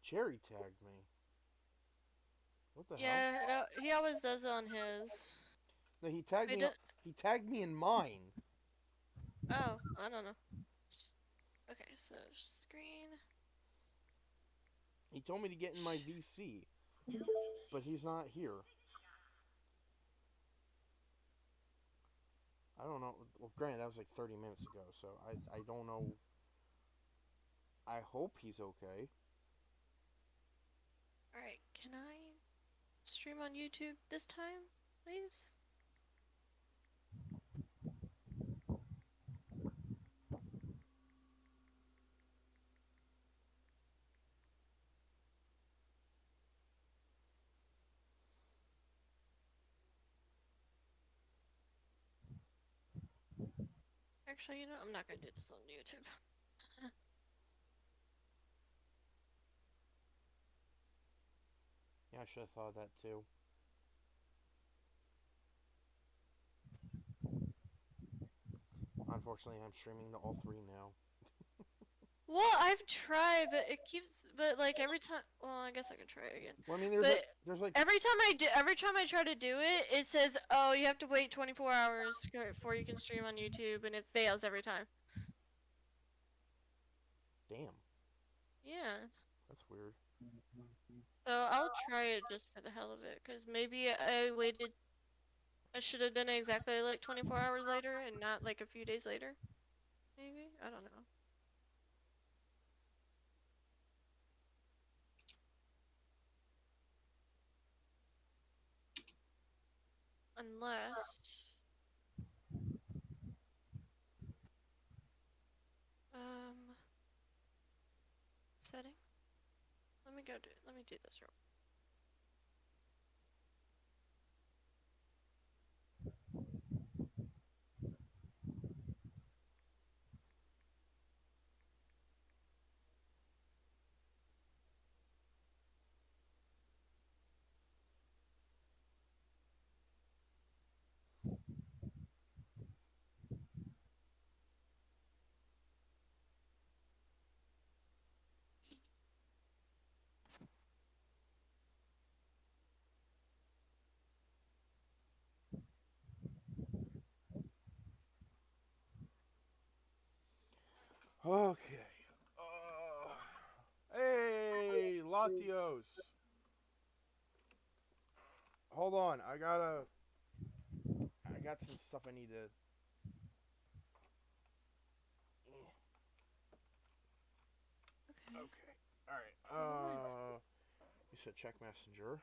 Cherry tagged me. What the hell? Yeah, no, he always does it on his. No, he tagged Wait, me. He tagged me in mine. oh, I don't know. Okay, so screen. He told me to get in my VC, but he's not here. I don't know. Well, granted, that was like 30 minutes ago, so I don't know. I hope he's okay. Alright, can I stream on YouTube this time, please? Actually, you know, I'm not gonna do this on YouTube. Yeah, I should have thought of that too. Unfortunately, I'm streaming to all three now. Well, I've tried, but it keeps, but like every time, well, I guess I can try it again. Well, I mean, But there's like, every time I try to do it, it says, "Oh, you have to wait 24 hours before you can stream on YouTube," and it fails every time. damn, Yeah. that's weird. So I'll try it just for the hell of it, because maybe I waited. I should have done it exactly like 24 hours later and not like a few days later. Maybe? I don't know. Unless. Um. Setting? Let me do this real. Okay. Hey, Latios. Hold on, I got some stuff I need to. Okay. Okay. All right. What? You said check messenger.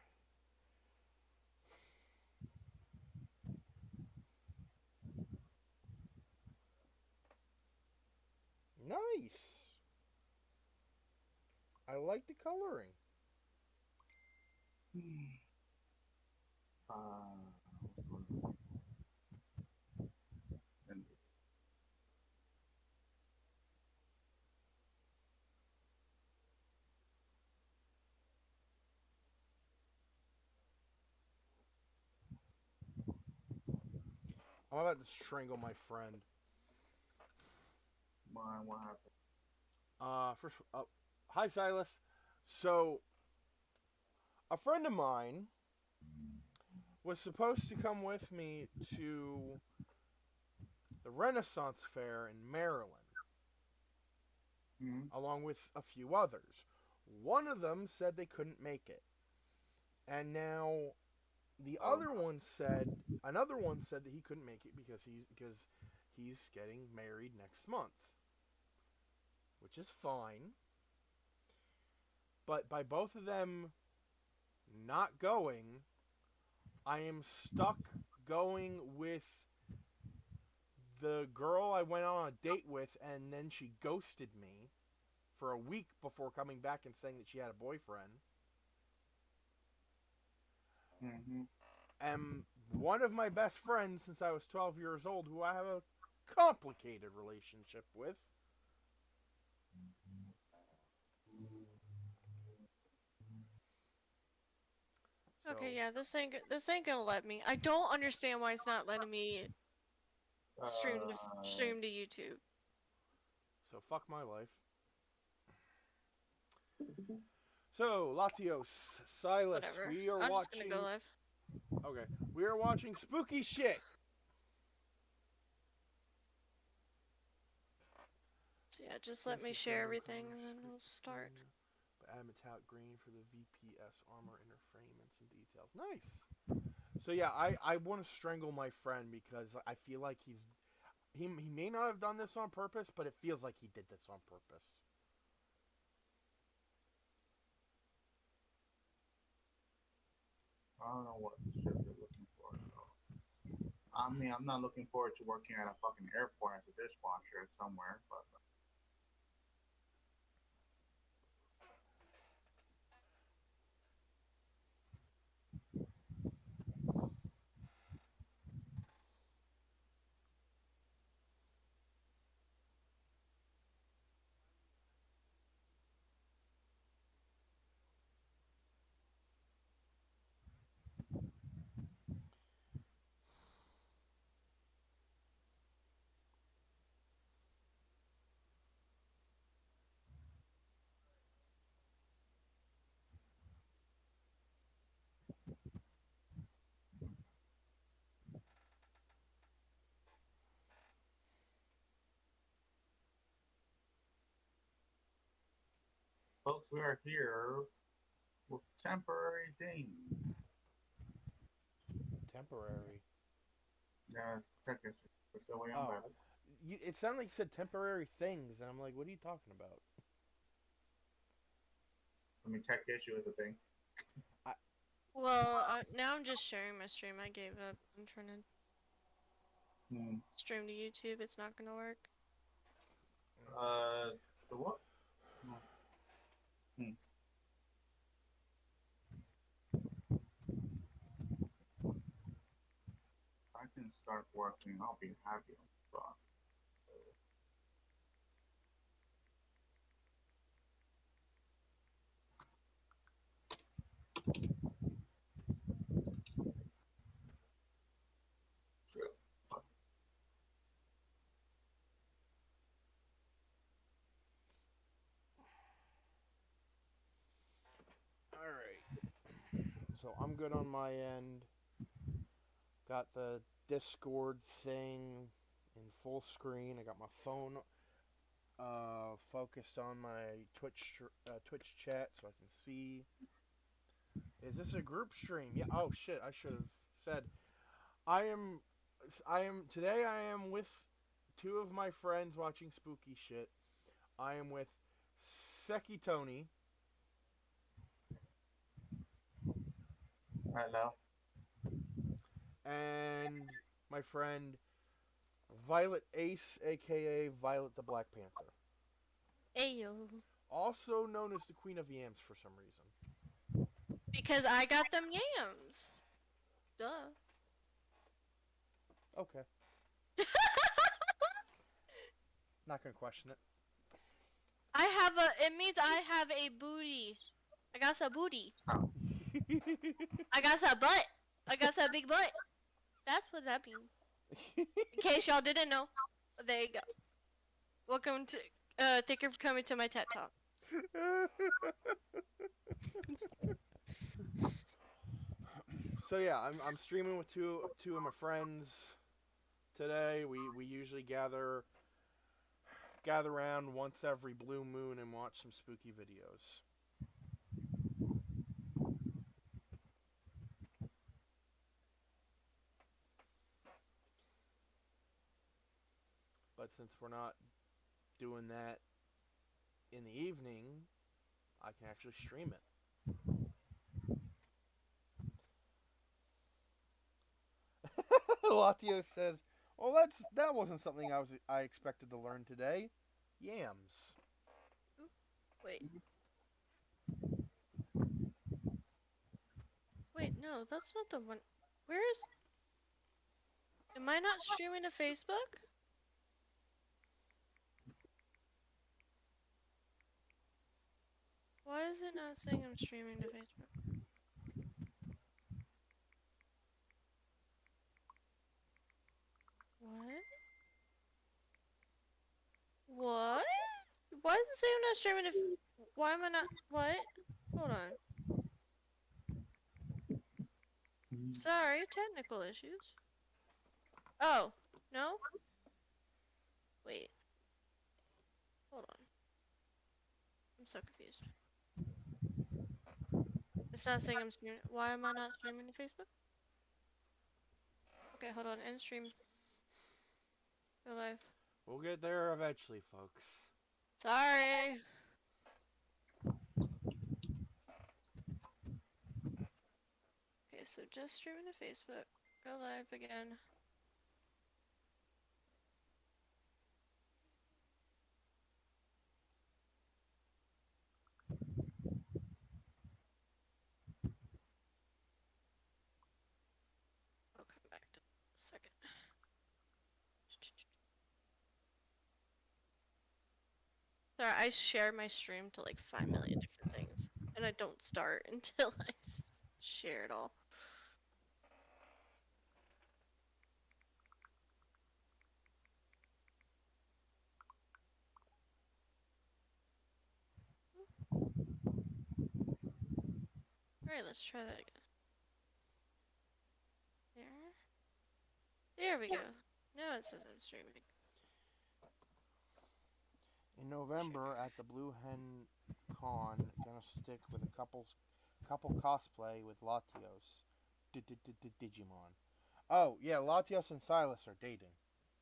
Nice. I like the coloring. And I'm about to strangle my friend. mine, what happened? First, hi Silas. So, a friend of mine was supposed to come with me to the Renaissance Fair in Maryland, Mm-hmm. along with a few others. One of them said they couldn't make it, and now the Oh, another one said that he couldn't make it because he's getting married next month, which is fine. But by both of them not going, I am stuck going with the girl I went on a date with, and then she ghosted me for a week before coming back and saying that she had a boyfriend. mm-hmm. And one of my best friends since I was 12 years old, who I have a complicated relationship with. Okay, So, yeah, this ain't gonna let me. I don't understand why it's not letting me Uh, stream to YouTube. so fuck my life. So, Latios, Silas, Whatever. we are I'm just watching. gonna go live. Okay, we are watching spooky shit. So yeah, just let me share everything and then we'll start. Add metallic green for the VPS armor inner frame and some details. Nice. So yeah, I want to strangle my friend because I feel like he may not have done this on purpose, but it feels like he did this on purpose. I don't know what shit they're looking for. So. I mean, I'm not looking forward to working at a fucking airport as a dishwasher somewhere, but. Folks, we are here with temporary things. Temporary. Yeah, check this. We're still waiting on Bible. It sounded like you said temporary things, and I'm like, what are you talking about? I mean, tech issue is a thing. Well, now I'm just sharing my stream. I gave up. I'm trying to stream to YouTube. It's not gonna work. So what? I can start working. I'll be happy on the spot. Alright. So I'm good on my end. Got the Discord thing in full screen. I got my phone focused on my Twitch chat so I can see. Is this a group stream? Yeah. Oh shit! I should have said. I am today. I am with two of my friends watching spooky shit. I am with Seki Tony. Hello. And my friend Violet Ace, aka Violet the Black Panther. Ayo. Also known as the Queen of Yams for some reason. Because I got them yams. Duh. Okay. Not gonna question it. It means I have a booty. I got some booty. Oh. I got some butt. I got some big butt. That's what that means. In case y'all didn't know. There you go. Welcome to, thank you for coming to my TED Talk. So yeah, I'm streaming with two of my friends today. We usually gather around once every blue moon and watch some spooky videos. But since we're not doing that in the evening, I can actually stream it. Latio says, "Oh, that wasn't something I expected to learn today. Yams." Wait. Wait, no, that's not the one. Where is... Am I not streaming to Facebook? Why is it not saying I'm streaming to Facebook? What? What? Why does it say I'm not streaming to... Why am I not... What? Hold on. Sorry, technical issues. Oh, no? Wait. Hold on. I'm so confused. It's not saying I'm streaming. Why am I not streaming to Facebook? Okay, hold on. End stream. Go live. We'll get there eventually, folks. Sorry. Okay, so just streaming to Facebook. Go live again. I'll come back to a second. Sorry, I share my stream to like 5 million different things. And I don't start until I share it all. Alright, let's try that again. There we go. Now it says I'm streaming. In November at the Blue Hen Con, gonna stick with a couple cosplay with Latios. Digimon. Oh, yeah, Latios and Silas are dating.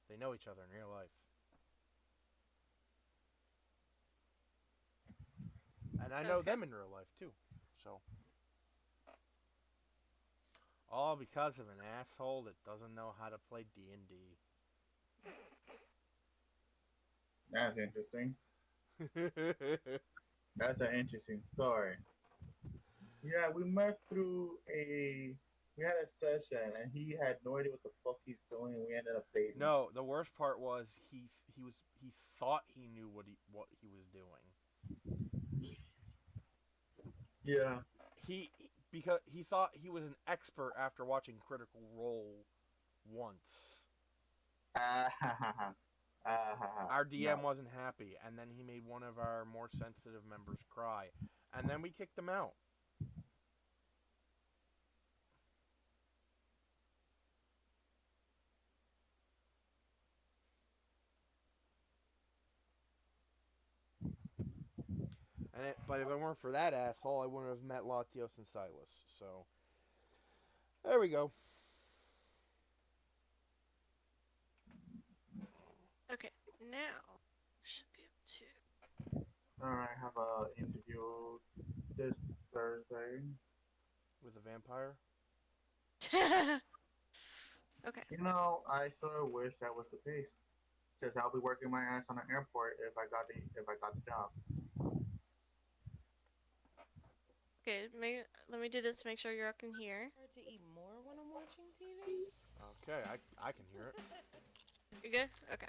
They know each other in real life. And I know Okay. them in real life, too. So. All because of an asshole that doesn't know how to play D&D. That's interesting. That's an interesting story. Yeah, we met through we had a session and he had no idea what the fuck he's doing and we ended up dating. No, the worst part was he thought he knew what he was doing. Yeah. Because he thought he was an expert after watching Critical Role once. Our DM wasn't happy, and then he made one of our more sensitive members cry, and then we kicked him out. But if it weren't for that asshole, I wouldn't have met Latios and Silas. So, there we go. Okay, now should be able to. Alright, have a interview this Thursday. With a vampire? Okay. You know, I sort of wish that was the case. Because I'll be working my ass on an airport if I got the job. Okay, let me do this to make sure y'all can hear. Hard to eat more when I'm watching TV. Okay, I can hear it. You good? Okay.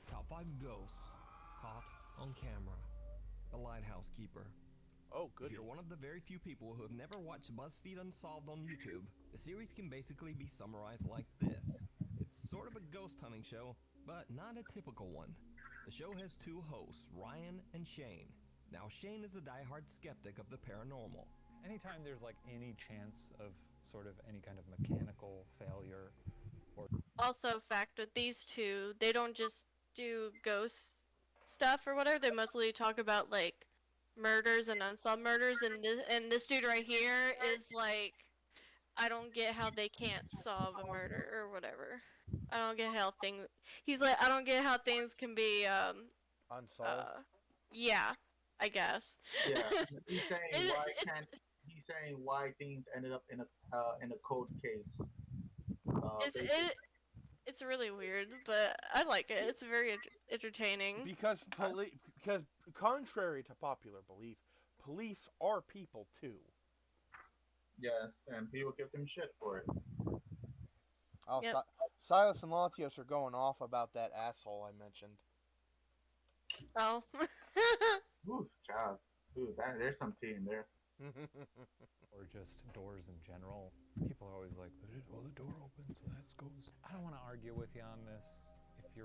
Top 5 ghosts caught on camera. The Lighthouse Keeper. Oh, If good. you're one of the very few people who have never watched BuzzFeed Unsolved on YouTube, the series can basically be summarized like this. It's sort of a ghost hunting show, but not a typical one. The show has two hosts, Ryan and Shane. Now, Shane is a diehard skeptic of the paranormal. Anytime there's like any chance of sort of any kind of mechanical failure, Also, fact with these two, they don't just do ghost stuff or whatever. They mostly talk about like murders and unsolved murders. And this dude right here is like, I don't get how they can't solve a murder or whatever. I don't get how things. He's like, I don't get how things can be Unsolved. yeah, I guess. Yeah. He's saying It- why it's- can't he's saying why things ended up in a cold case. It's really weird, but I like it. It's very entertaining. Because contrary to popular belief, police are people too. Yes, and people give them shit for it. Oh, Yep. Silas and Latios are going off about that asshole I mentioned. Oh. Ooh, child. Dude, there's some tea in there. or just doors in general, people are always like, well, the door opens, so that's ghost. I don't want to argue with you on this. If if you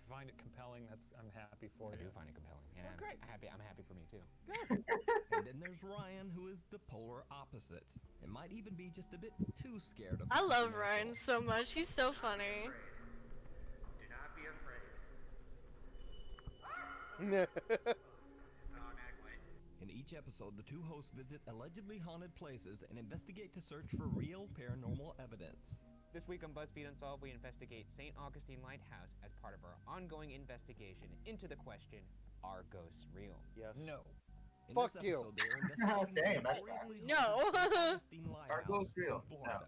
find it compelling, I'm happy for I you. do find it compelling. Yeah, Oh, great. I'm happy for me too. And then there's Ryan, who is the polar opposite, and might even be just a bit too scared of the I love supernatural. Ryan so much. He's so funny. Do not be afraid. In each episode, the two hosts visit allegedly haunted places and investigate to search for real paranormal evidence. This week on BuzzFeed Unsolved, we investigate St. Augustine Lighthouse as part of our ongoing investigation into the question, are ghosts real? Yes. No. In Fuck this you. episode, they are investigating Damn, the that's notoriously No. haunted St. Augustine Are ghosts Lighthouse real? in Florida.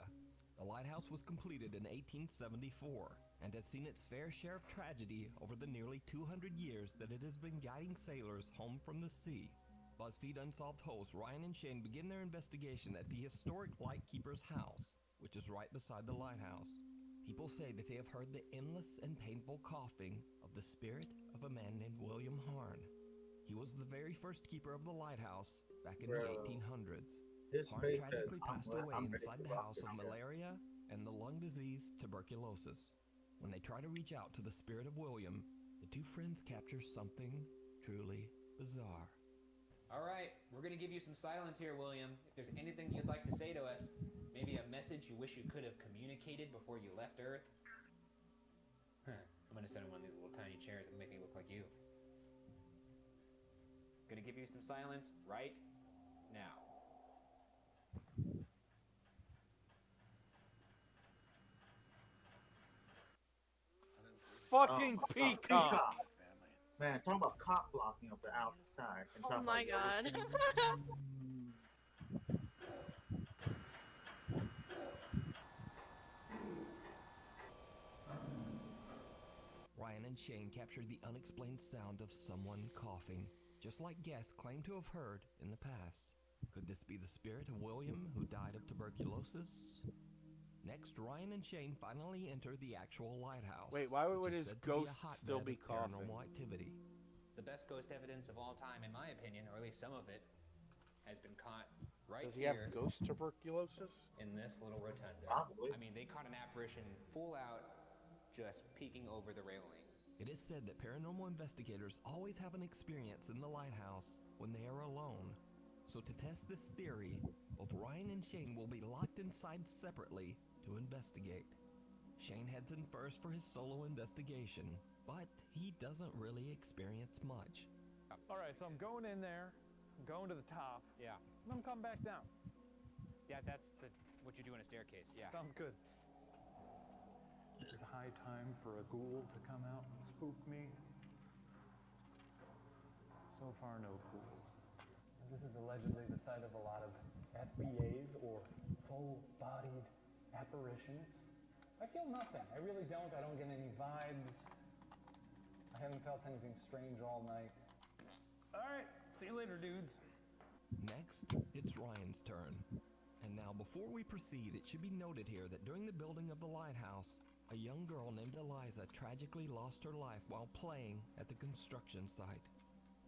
The lighthouse was completed in 1874 and has seen its fair share of tragedy over the nearly 200 years that it has been guiding sailors home from the sea. BuzzFeed Unsolved hosts Ryan and Shane begin their investigation at the historic Lightkeeper's house, which is right beside the lighthouse. People say that they have heard the endless and painful coughing of the spirit of a man named William Harn. He was the very first keeper of the lighthouse back in Bro. the 1800s. His Harn face says, tragically passed away I'm ready inside to the rock house this of shit. malaria and the lung disease tuberculosis. When they try to reach out to the spirit of William, the two friends capture something truly bizarre. All right, we're gonna give you some silence here, William. If there's anything you'd like to say to us, maybe a message you wish you could have communicated before you left Earth. I'm gonna sit on one of these little tiny chairs and make me look like you. Gonna give you some silence right now. Fucking Oh, peacock. Man, talk about cop blocking up the outside. And Oh talk my about god. Ryan and Shane captured the unexplained sound of someone coughing, just like guests claim to have heard in the past. Could this be the spirit of William, who died of tuberculosis? Next, Ryan and Shane finally enter the actual lighthouse. Wait, why would which is his said to be a ghost hotbed still be of coughing? paranormal activity. The best ghost evidence of all time, in my opinion, or at least some of it, has been caught right Does he have here ghost tuberculosis? in this little rotunda. Probably. I mean, they caught an apparition full out, just peeking over the railing. It is said that paranormal investigators always have an experience in the lighthouse when they are alone. So to test this theory, both Ryan and Shane will be locked inside separately to investigate. Shane heads in first for his solo investigation, but he doesn't really experience much. All right, so I'm going in there, I'm going to the top, Yeah, and I'm coming back down. that's what you do in a staircase. Yeah. Sounds good. This is high time for a ghoul to come out and spook me. So far, no ghouls. This is allegedly the site of a lot of FBAs, or full-bodied apparitions. I feel nothing. I really don't. I don't get any vibes. I haven't felt anything strange all night. All right, see you later, dudes. Next, it's Ryan's turn. And now, before we proceed, it should be noted here that during the building of the lighthouse, a young girl named Eliza tragically lost her life while playing at the construction site.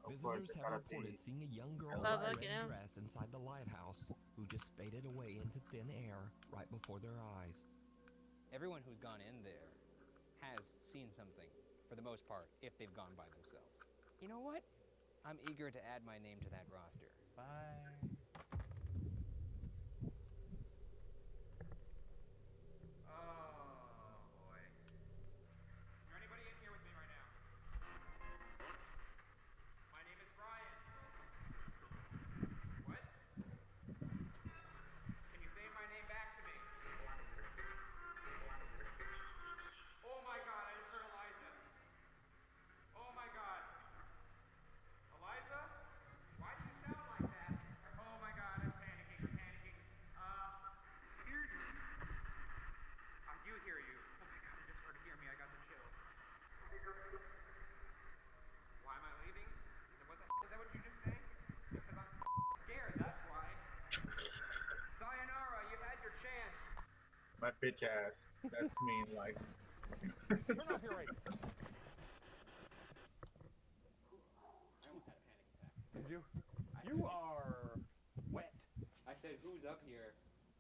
Of course, Visitors it have gotta be. reported seeing a young girl in Bubba, a get red out. dress inside the lighthouse who just faded away into thin air right before their eyes. Everyone who's gone in there has seen something, for the most part, if they've gone by themselves. You know what? I'm eager to add my name to that roster. Bye. Oh boy. Is there anybody in here with me right now? My name is Brian. What? Can you say my name back to me? Oh my god, I just heard Eliza. Oh my god. Eliza? Why do you sound like that? Oh my god, I'm panicking, I'm panicking. Hear you. I do hear you. Oh my god, I just heard hear me, I got the chills. Why am I leaving? What the is that what you just say? Because I'm scared, that's why. Sayonara, you had your chance. My bitch ass. That's me, like. Turn off your radio. I almost had a panic attack. Did you? You are wet. I said, who's up here?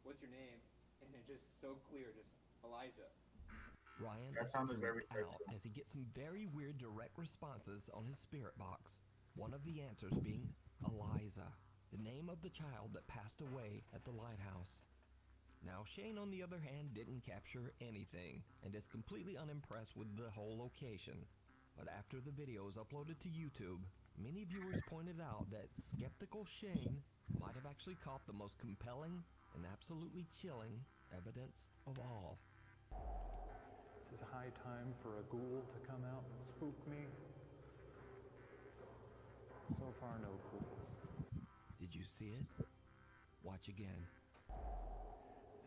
What's your name? And it just so clear, just Eliza. Ryan That is sounded very freaked out sexual. as he gets some very weird direct responses on his spirit box. One of the answers being Eliza, the name of the child that passed away at the lighthouse. Now, Shane, on the other hand, didn't capture anything and is completely unimpressed with the whole location. But after the video was uploaded to YouTube, many viewers pointed out that skeptical Shane might have actually caught the most compelling and absolutely chilling evidence of all. This is high time for a ghoul to come out and spook me. So far, no ghouls. Did you see it? Watch again.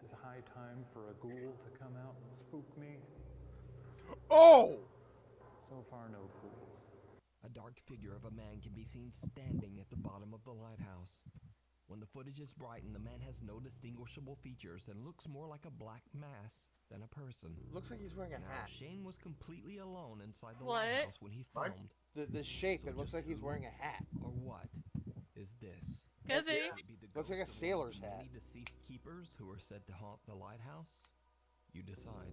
This is high time for a ghoul to come out and spook me. Oh! So far, no ghouls. A dark figure of a man can be seen standing at the bottom of the lighthouse. When the footage is brightened, the man has no distinguishable features and looks more like a black mask than a person. Looks like he's wearing a Now, hat. Shane was completely alone inside the What? lighthouse when he What? filmed. The shape, So it looks just like he's who wearing a hat. Or what is this? Could be. Could it be the Looks like a ghost of one of sailor's the hat. many deceased keepers who are said to haunt the lighthouse? You decide.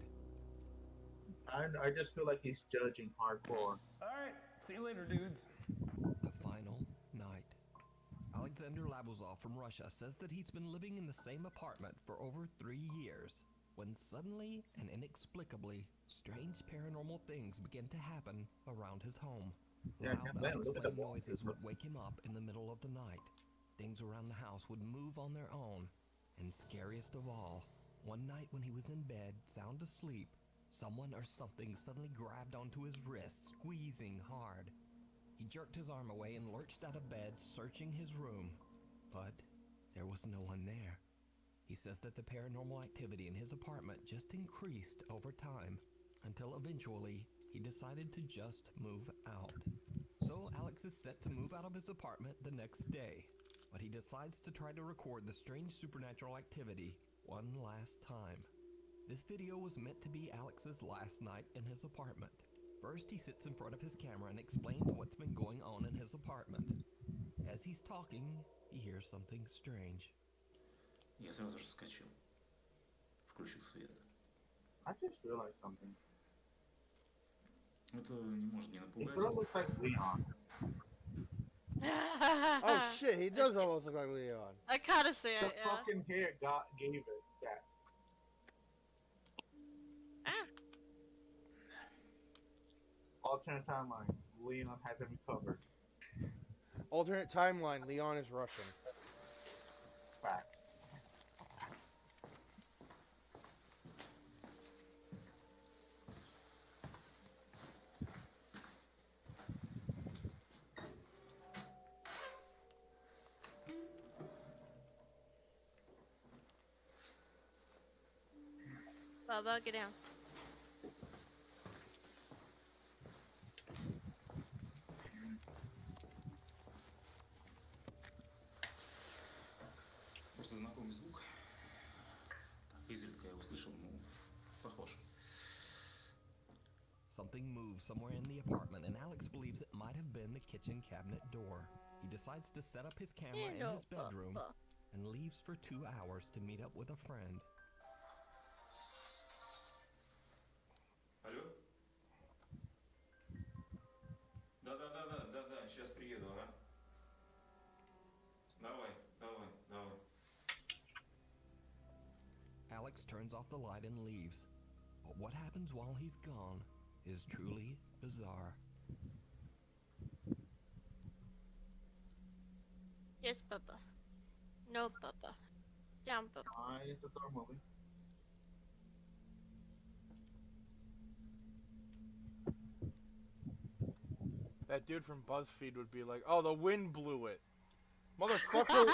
I just feel like he's judging hardcore. Alright, see you later, dudes. The final night. Alexander Labuzov from Russia says that he's been living in the same apartment for over 3 years, when suddenly and inexplicably, strange paranormal things begin to happen around his home. Yeah, Loud, man, look at the unexplained wall. noises would wake him up in the middle of the night. Things around the house would move on their own, and scariest of all, one night when he was in bed, sound asleep, someone or something suddenly grabbed onto his wrist, squeezing hard. He jerked his arm away and lurched out of bed, searching his room. But there was no one there. He says that the paranormal activity in his apartment just increased over time, until eventually he decided to just move out. So Alex is set to move out of his apartment the next day, but he decides to try to record the strange supernatural activity one last time. This video was meant to be Alex's last night in his apartment. First, he sits in front of his camera and explains what's been going on in his apartment. As he's talking, he hears something strange. Я сразу же вскочил. Включил свет. I just realized something. Это не может не He напугать. sort of looks like Leon. Oh shit, he does almost look like Leon. I gotta say The it, yeah. fucking hair gave it that. Ah. Alternate timeline. Leon has it recovered. Alternate timeline, Leon is Russian. Facts. Bubba, get down. Просто знакомый звук. Так, изредка я услышал, ну, похож. Something moves somewhere in the apartment, and Alex believes it might have been the kitchen cabinet door. He decides to set up his camera in his bedroom Bubba. and leaves for 2 hours to meet up with a friend. Алло? Да, сейчас приеду, ага. Давай. Alex turns off the light and leaves. But what happens while he's gone is truly bizarre. Yes, Bubba. No, Bubba. Down, Bubba. Why is the door moving? That dude from BuzzFeed would be like, "Oh, the wind blew it, motherfucker,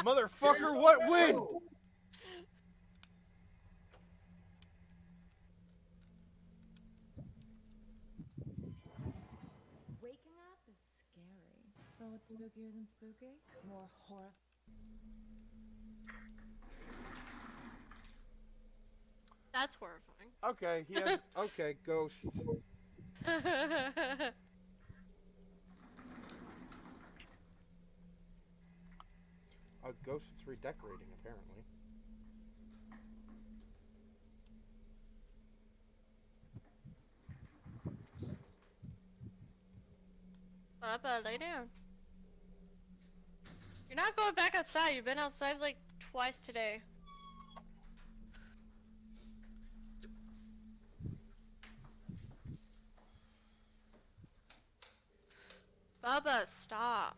motherfucker, what wind?" Waking up is scary. But what's spookier than spooky? More horror. That's horrifying. Okay, he has. Okay, ghost. A ghost that's redecorating, apparently. Papa, lay down. You're not going back outside. You've been outside like twice today. Baba, stop.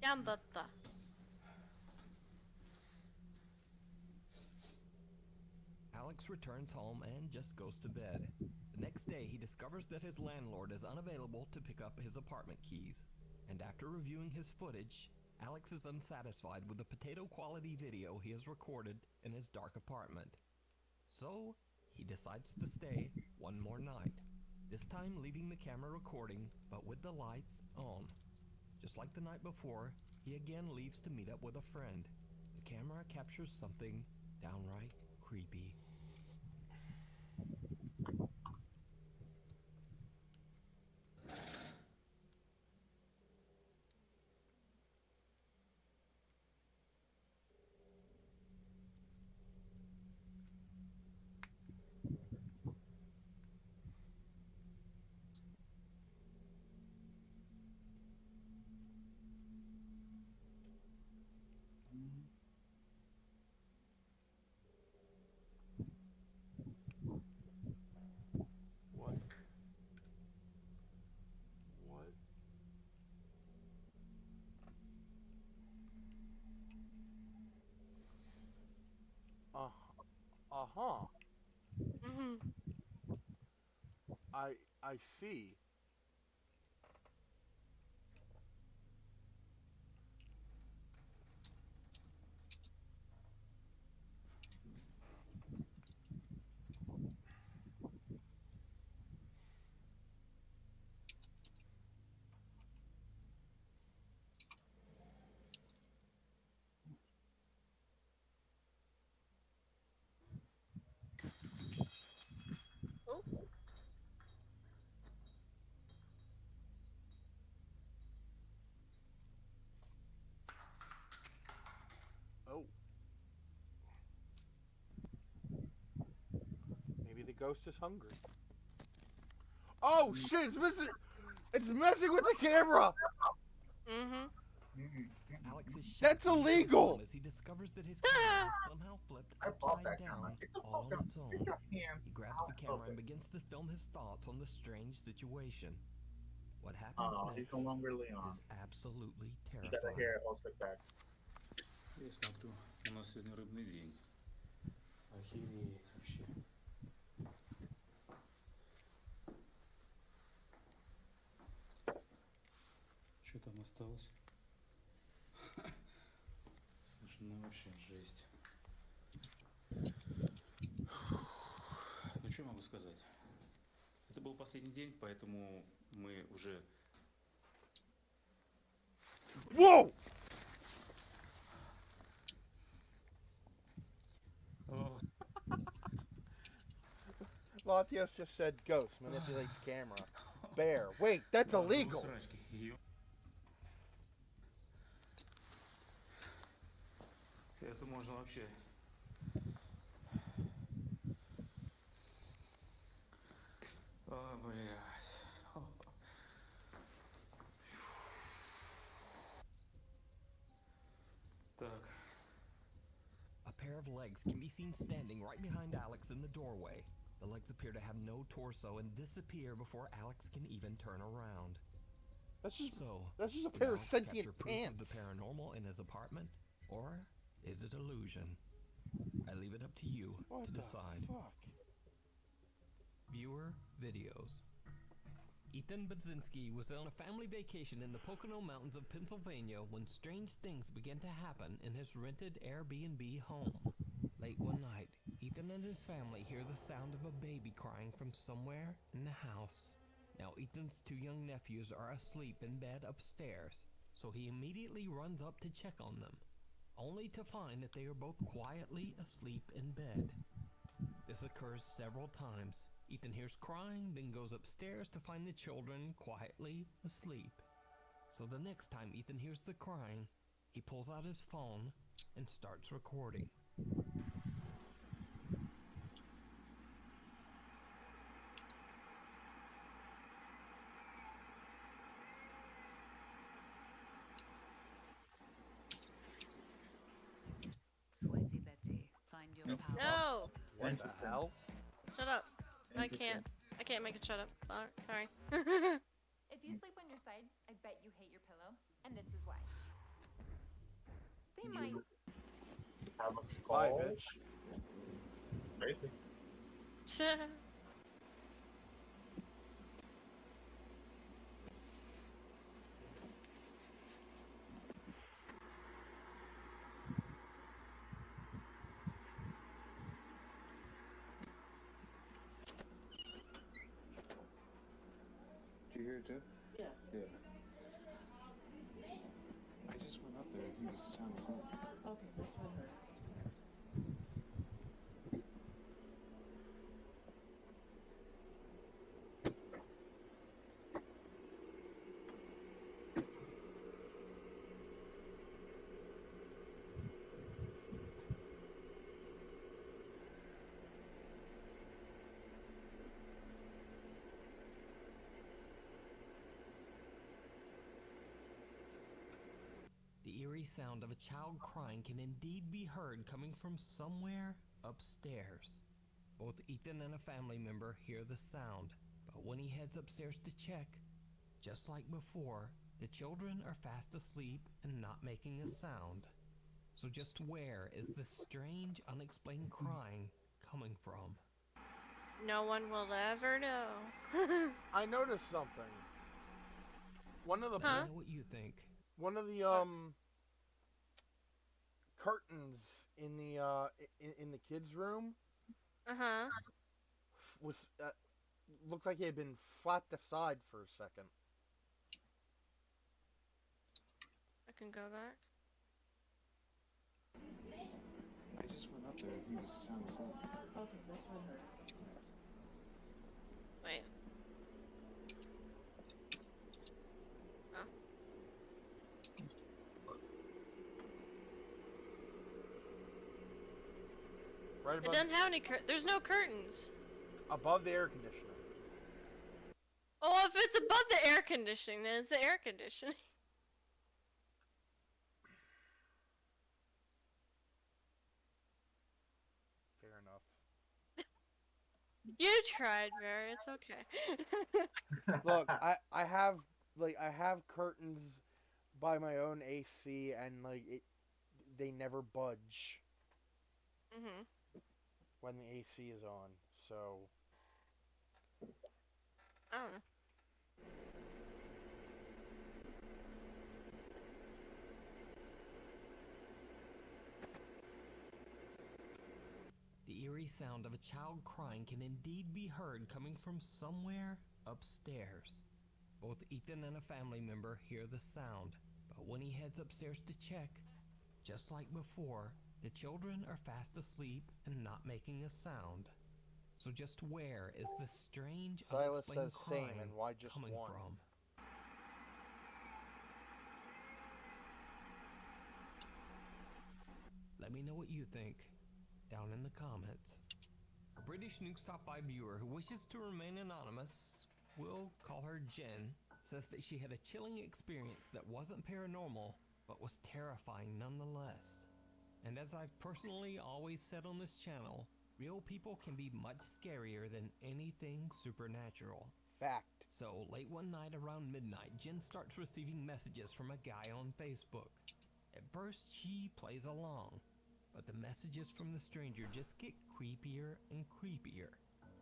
Down, Baba. Alex returns home and just goes to bed. The next day, he discovers that his landlord is unavailable to pick up his apartment keys. And after reviewing his footage, Alex is unsatisfied with the potato-quality video he has recorded in his dark apartment. So, he decides to stay one more night. This time leaving the camera recording, but with the lights on. Just like the night before, he again leaves to meet up with a friend. The camera captures something downright creepy. What? What? Uh-huh. Mm-hmm. I see. Oh. Oh. Maybe the ghost is hungry. Oh shit, it's messing with the camera! Mm-hmm. Alex is shocked That's illegal! as he discovers that his camera is somehow flipped upside down all on its own. He grabs the camera and begins to film his thoughts on the strange situation. What happens He's next no longer Leon. is absolutely You gotta terrifying. hear it also back. Я смотрю, у нас сегодня рыбный день. Охереть вообще. Что там осталось? Слушай, ну вообще жесть. Ну что могу сказать? Это был последний день, поэтому мы уже... Whoa! О, Latios just said ghost manipulates camera. Bear. Wait, that's да, ну, illegal. срачки. Её- Это можно вообще... А, блядь. Так. A pair of legs can be seen standing right behind Alex in the doorway. The legs appear to have no torso and disappear before Alex can even turn around. That's just So, a did pair of Alex sentient capture proof of pants. the paranormal in his apartment, or is it illusion? I leave it up to you What to the decide. fuck? Viewer videos. Ethan Budzinski was on a family vacation in the Pocono Mountains of Pennsylvania when strange things began to happen in his rented Airbnb home. Late one night, Ethan and his family hear the sound of a baby crying from somewhere in the house. Now, Ethan's two young nephews are asleep in bed upstairs, so he immediately runs up to check on them, only to find that they are both quietly asleep in bed. This occurs several times. Ethan hears crying, then goes upstairs to find the children quietly asleep. So the next time Ethan hears the crying, he pulls out his phone and starts recording. No! What the Interesting. hell? Shut up. I Interesting. can't make it shut up. Sorry. If you sleep on your side, I bet you hate your pillow, and this is why. They might. Have a Bye, skull. bitch. Crazy. Did you hear it too? Yeah. Yeah. I just went up there. He was sound asleep. Okay, that's what I heard. The eerie sound of a child crying can indeed be heard coming from somewhere upstairs. Both Ethan and a family member hear the sound, but when he heads upstairs to check, just like before, the children are fast asleep and not making a sound. So just where is this strange, unexplained crying coming from? No one will ever know. I noticed something. One of the Let me know what you think. one of the curtains in the in the kids' room Uh-huh. was looked like it had been flapped aside for a second. I can go back. I just went up there. He was sound asleep. Okay, that's what I heard. Wait. Oh. Right It above, doesn't have any there's no curtains. above the air conditioner. Oh, if it's above the air conditioning, then it's the air conditioning. Fair enough. You tried, Barry. It's okay. Look, I have curtains by my own AC, and they never budge Mhm. when the AC is on. So I don't know. The eerie sound of a child crying can indeed be heard coming from somewhere upstairs. Both Ethan and a family member hear the sound, but when he heads upstairs to check, just like before, the children are fast asleep and not making a sound. So just where is this strange, Silas unexplained says same, crying and why just coming one? from? Let me know what you think down in the comments. A British Nukes Top 5 viewer who wishes to remain anonymous, we'll call her Jen, says that she had a chilling experience that wasn't paranormal, but was terrifying nonetheless. And as I've personally always said on this channel, real people can be much scarier than anything supernatural. Fact. So late one night around midnight, Jen starts receiving messages from a guy on Facebook. At first, she plays along, but the messages from the stranger just get creepier and creepier.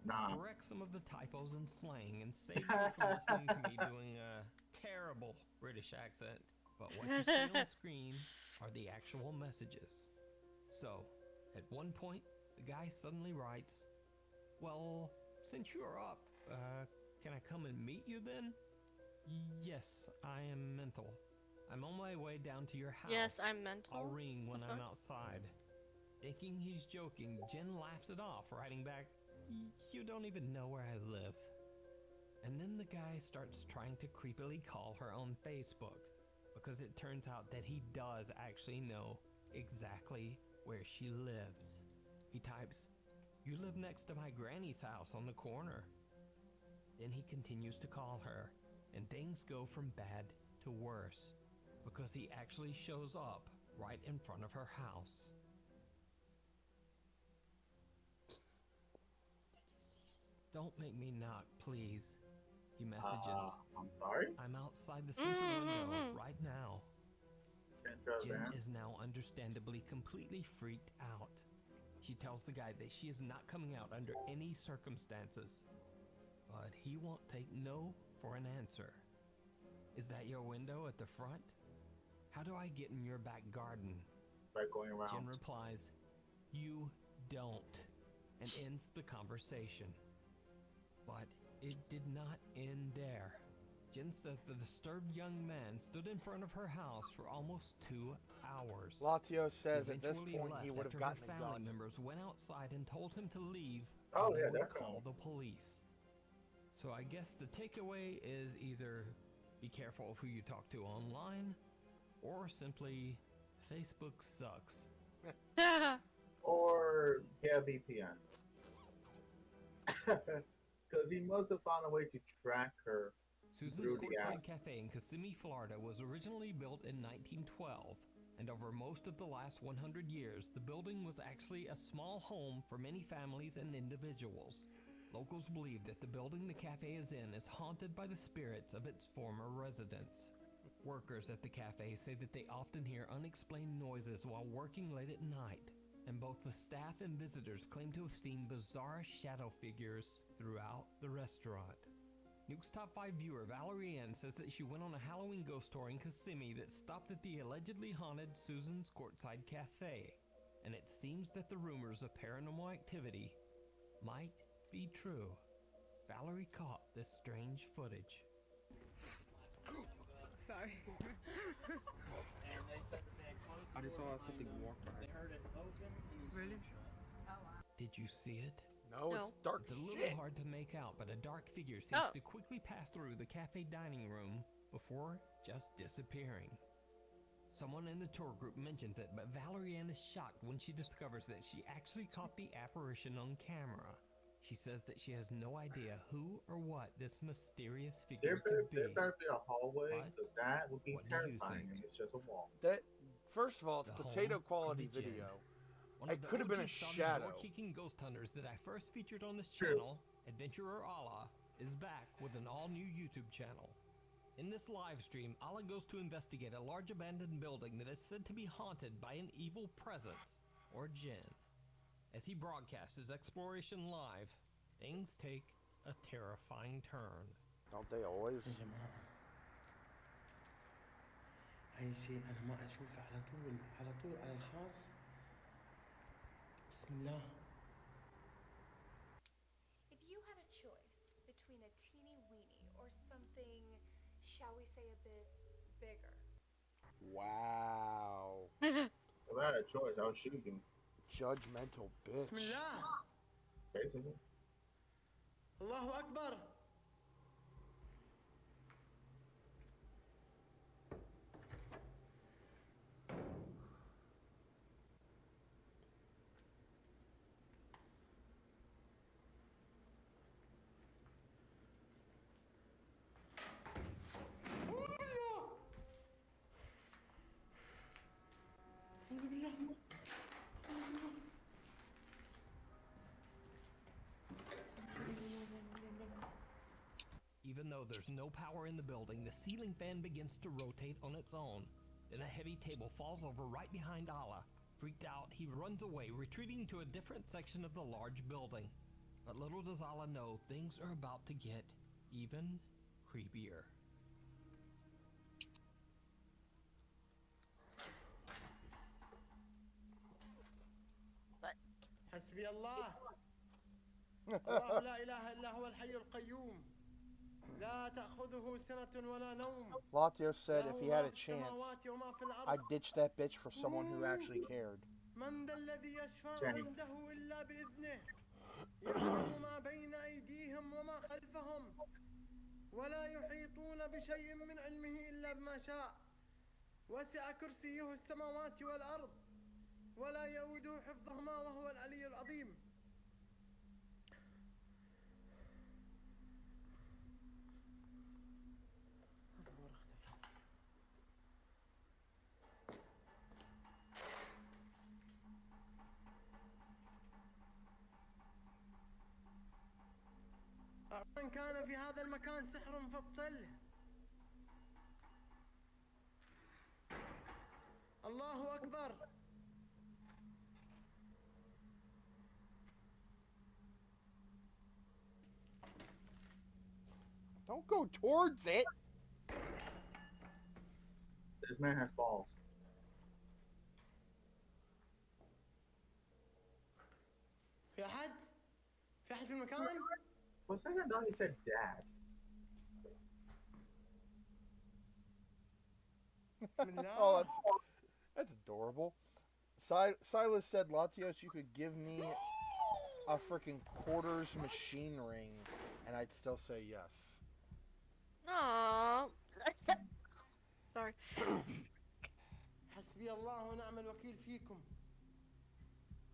Nah. Correct some of the typos and slang and save you from listening to me doing a terrible British accent. But what you see on screen are the actual messages. So, at one point, the guy suddenly writes, "Well, since you're up, can I come and meet you then?" "Yes, I am mental. I'm on my way down to your house. Yes, I'm mental. I'll ring when I'm Uh-huh. outside." Thinking he's joking, Jen laughs it off, writing back, "You don't even know where I live." And then the guy starts trying to creepily call her on Facebook, because it turns out that he does actually know exactly where she lives. He types, "You live next to my granny's house on the corner." Then he continues to call her, and things go from bad to worse, because he actually shows up right in front of her house. Don't make me knock, please. He messages. I'm sorry? I'm outside the central window right now. Jen is now understandably completely freaked out. She tells the guy that she is not coming out under any circumstances. But he won't take no for an answer. Is that your window at the front? How do I get in your back garden? By going around. Jen replies, you don't, and ends the conversation. But it did not end there. Jen says the disturbed young man stood in front of her house for almost 2 hours. Latio says at this Eventually point he left would have after gotten her a family gun. members went outside and told him to leave. Oh, or they yeah, would definitely. call the police. So I guess the takeaway is either be careful of who you talk to online, or simply Facebook sucks. Or get a VPN. Because he must have found a way to track her Susan's through the app. Courtside Cafe in Kissimmee, Florida was originally built in 1912, and over most of the last 100 years, the building was actually a small home for many families and individuals. Locals believe that the building the cafe is in is haunted by the spirits of its former residents. Workers at the cafe say that they often hear unexplained noises while working late at night, and both the staff and visitors claim to have seen bizarre shadow figures throughout the restaurant. Nuke's Top 5 viewer Valerie Ann says that she went on a Halloween ghost tour in Kissimmee that stopped at the allegedly haunted Susan's Courtside Cafe, and it seems that the rumors of paranormal activity might be true. Valerie caught this strange footage. Sorry. And they said that they had closed the I just door saw behind something them. walk by. They heard it open and then Really? shut. Oh, wow. Did you see it? No, it's dark It's a as little shit. hard to make out, but a dark figure seems Oh. to quickly pass through the cafe dining room before just disappearing. Someone in the tour group mentions it, but Valerie Ann is shocked when she discovers that she actually caught the apparition on camera. She says that she has no idea who or what this mysterious figure could be. There better be a hallway, But because that would be what do you terrifying think? if it's just a wall. That first of all, it's The potato home quality of the Jen. video. One It of the could have been a OG solid shadow. door-kicking ghost hunters that I first featured on this True. channel, Adventurer Allah, is back with an all-new YouTube channel. In this live stream, Allah goes to investigate a large abandoned building that is said to be haunted by an evil presence, or Jinn. As he broadcasts his exploration live, things take a terrifying turn. Don't they always? يا جماعة أي شيء أنا ما أشوفه على طول على الخاص. بسم الله. If you had a choice between a teeny weeny or something, shall we say, a bit bigger? Wow. If I had a choice, I would shoot him. Judgmental bitch. بسم الله. Basically. الله أكبر. Even though there's no power in the building, the ceiling fan begins to rotate on its own. Then a heavy table falls over right behind Allah. Freaked out, he runs away, retreating to a different section of the large building. But little does Allah know, things are about to get even creepier. حسبي الله. الله لا إله إلا هو الحي القيوم. لا تأخذه سنة ولا نوم. Latio said if he had a له ما في chance, السماوات وما في الأرض. I'd ditch that bitch for someone who actually cared. من ذا الذي يشفع Same. عنده إلا بإذنه يعلم ما بين أيديهم وما خلفهم ولا يحيطون بشيء من علمه إلا بما شاء وسع كرسيه السماوات والأرض ولا يؤوده حفظهما وهو العلي العظيم. من كان في هذا المكان سحر فابطله. الله أكبر. Don't go towards it. This man has balls. في أحد؟ في أحد في المكان؟ For a second, I thought he said dad. بسم الله. Oh, that's adorable. Silas said, Latios, you could give me a freaking quarters machine ring, and I'd still say yes. Aww. Sorry. حسبي الله ونعم الوكيل فيكم.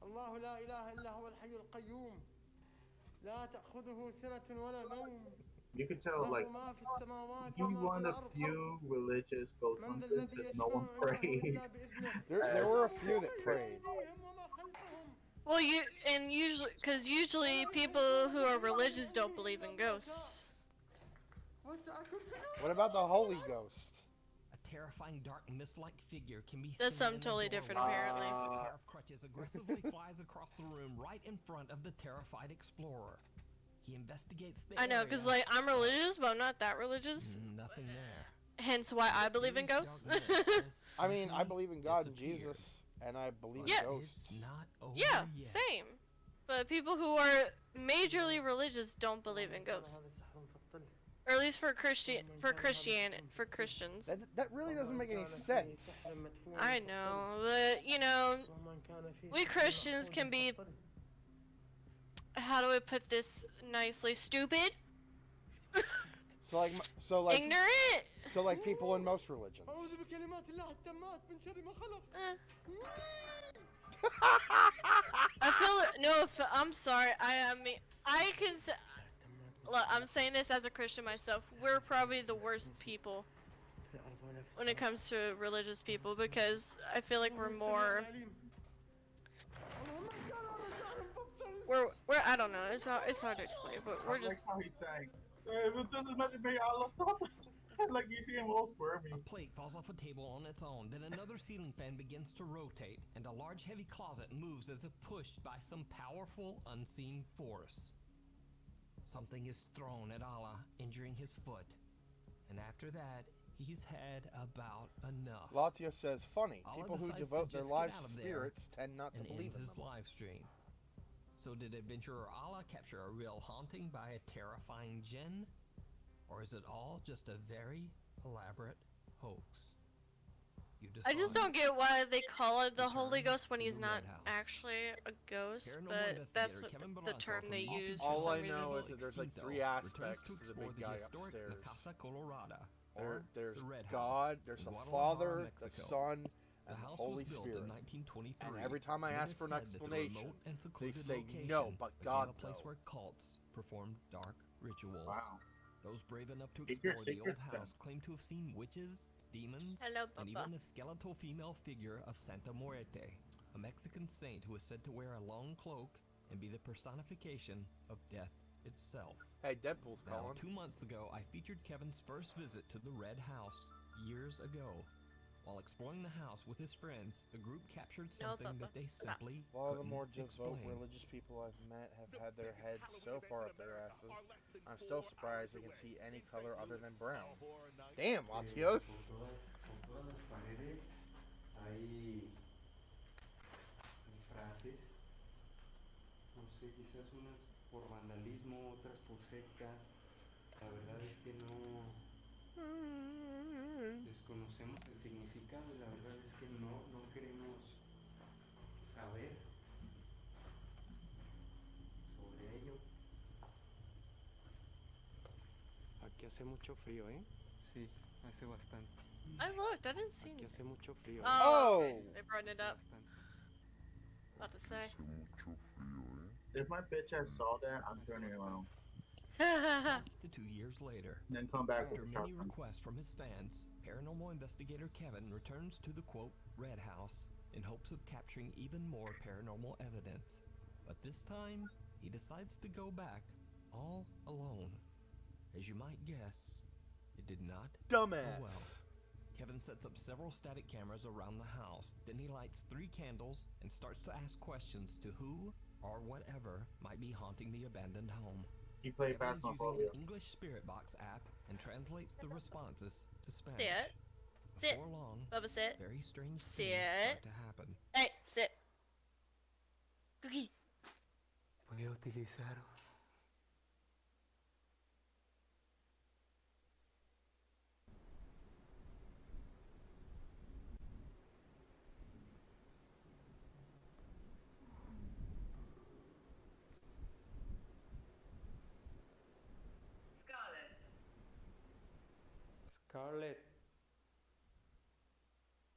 الله لا إله إلا هو الحي القيوم. لا تأخذه سنة ولا نوم. You can tell, like, he's one of the few religious ghost hunters because no one prayed. There were a few that prayed. Well, usually people who are religious don't believe in ghosts. What about the Holy Ghost? A terrifying dark mist-like figure can be That's seen something in the totally different, doorway. apparently. A pair of crutches aggressively flies across the room right in front of the terrified explorer. He investigates the I know, because, area. like, I'm religious, but I'm not that religious. Nothing there. Hence why I believe in ghosts. I mean, I believe in God and Jesus, and I believe Yeah. in ghosts. Yeah, same. But people who are majorly religious don't believe in ghosts. Or at least for Christians. That really doesn't make any sense. I know, but you know, we Christians can be, how do I put this nicely, stupid? So Ignorant. So like people in most religions. I feel no. I'm sorry. I mean, I can. Look, I'm saying this as a Christian myself. We're probably the worst people when it comes to religious people because I feel like we're more. We're I don't know. It's hard to explain, but we're just. Like how he's saying, this is meant to be Allah stuff. Like you see him all squirmy. A plate falls off a table on its own, then another ceiling fan begins to rotate, and a large heavy closet moves as if pushed by some powerful unseen force. Something is thrown at Allah, injuring his foot. And after that, he's had about enough. Latia says, funny, Allah people who decides to devote their just get lives out to of there spirits tend not to and believe ends in his them. live stream. So did adventurer Allah capture a real haunting by a terrifying jinn? Or is it all just a very elaborate hoax? I just don't get why they call it the Holy Ghost when he's not actually a ghost, but that's what the term they use for All some I reason. know is that there's like three aspects to the big guy upstairs. There's God, there's the Father, the Son, and the Holy Spirit. And every time I ask for an explanation, they say no, but God a place though. where cults performed dark rituals. Wow. Those brave enough to Keep your explore the old secrets then. house claim to have seen witches, demons, Hello, and Papa. even the skeletal female figure of Santa Muerte, a Mexican saint who is said to wear a long cloak and be the personification of death itself. Hey, Deadpool's Now, calling. 2 months ago, I featured Kevin's first visit to the Red House years ago. While exploring the house with his friends, the group captured No, something Papa. that they simply All the couldn't more devout explain. religious people I've met have had their heads so far up their asses. I'm still surprised they can see any color other than brown. Damn, Latios! Con todas las paredes hay frases, no sé, quizás unas por vandalismo, otras por sectas. La verdad es que no desconocemos el significado y la verdad es que no queremos saber sobre ello. Aquí hace mucho frío, ¿eh? Sí, hace bastante. I looked. I didn't see Aquí anything. hace mucho frío. Oh, okay, they brought it up. About to say. If my bitch ass saw that, I'm turning around. To 2 years later, And then come back after with a many shotgun. requests from his fans, paranormal investigator Kevin returns to the quote Red House in hopes of capturing even more paranormal evidence. But this time, he decides to go back all alone. As you might guess, it did not Dumbass. go well. Kevin sets up several static cameras around the house. Then he lights 3 candles and starts to ask questions to who or whatever might be haunting the abandoned home. He played Kevin is using Phasmophobia. an English spirit box app and translates the responses to Spanish. Sit. Sit. Before long, Bubba, sit. very strange things Sit. start to happen. Hey, sit. Cookie. Voy a utilizar Scarlet. Scarlett,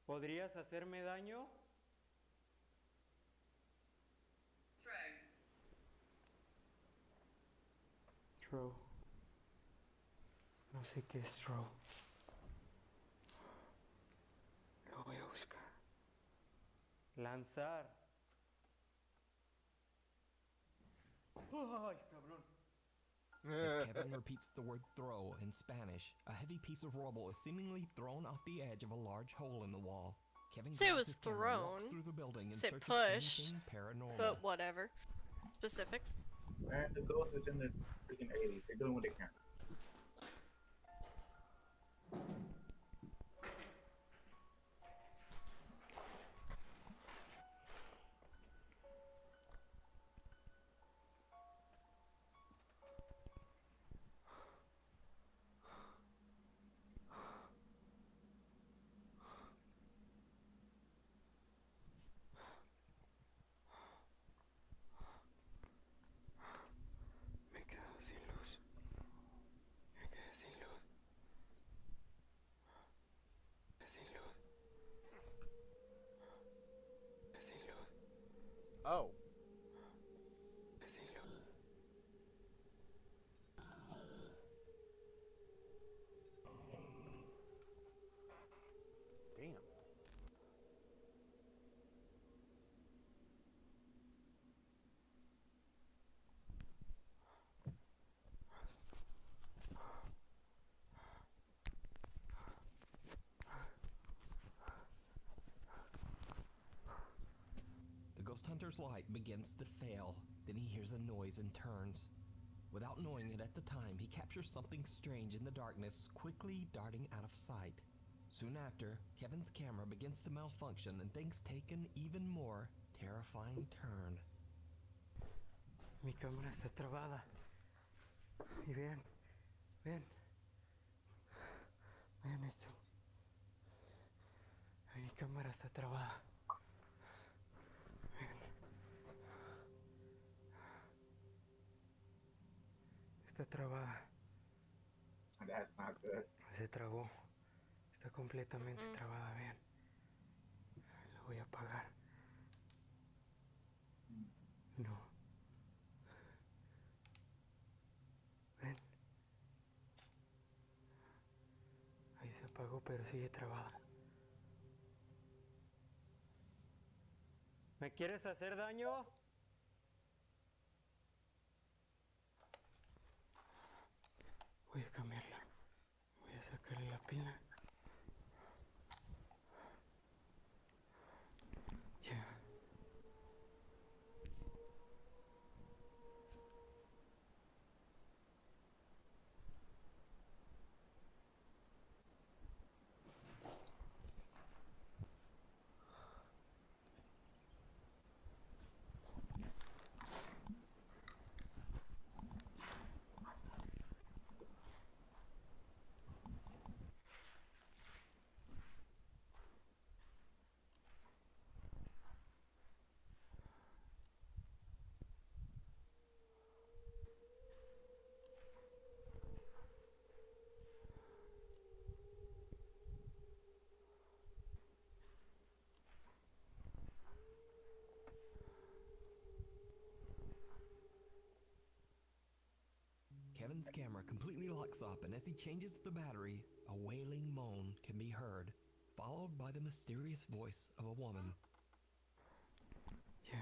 ¿podrías hacerme daño? throw. No sé qué es throw. Lo voy a buscar. Lanzar. Ay, cabrón. As Kevin repeats the word throw in Spanish, a heavy piece of rubble is seemingly thrown off the edge of a large hole in the wall. Kevin Say it grabs was his camera and walks thrown. through the building in Say search of pushed. anything paranormal. But whatever. Specifics. Man, the ghost is in the freaking 80s. They're doing what they can. Me he quedado sin luz. Me quedé sin luz. Me quedé sin luz. Me quedé sin luz. Oh. Me quedé sin luz. Damn. The ghost hunter's light begins to fail. Then he hears a noise and turns. Without knowing it at the time, he captures something strange in the darkness, quickly darting out of sight. Soon after, Kevin's camera begins to malfunction and things take an even more terrifying turn. Mi cámara está trabada. Y vean, vean. Vean esto. Mi cámara está trabada. Vean. Está trabada. That's not good. Se trabó. Está completamente trabada, vean. Lo voy a apagar. No. Ven. Ahí se apagó, pero sigue trabada. ¿Me quieres hacer daño? Voy a cambiarla. Voy a sacarle la pila. Ya. Kevin's camera completely locks up, and as he changes the battery, a wailing moan can be heard, followed by the mysterious voice of a woman. Ya.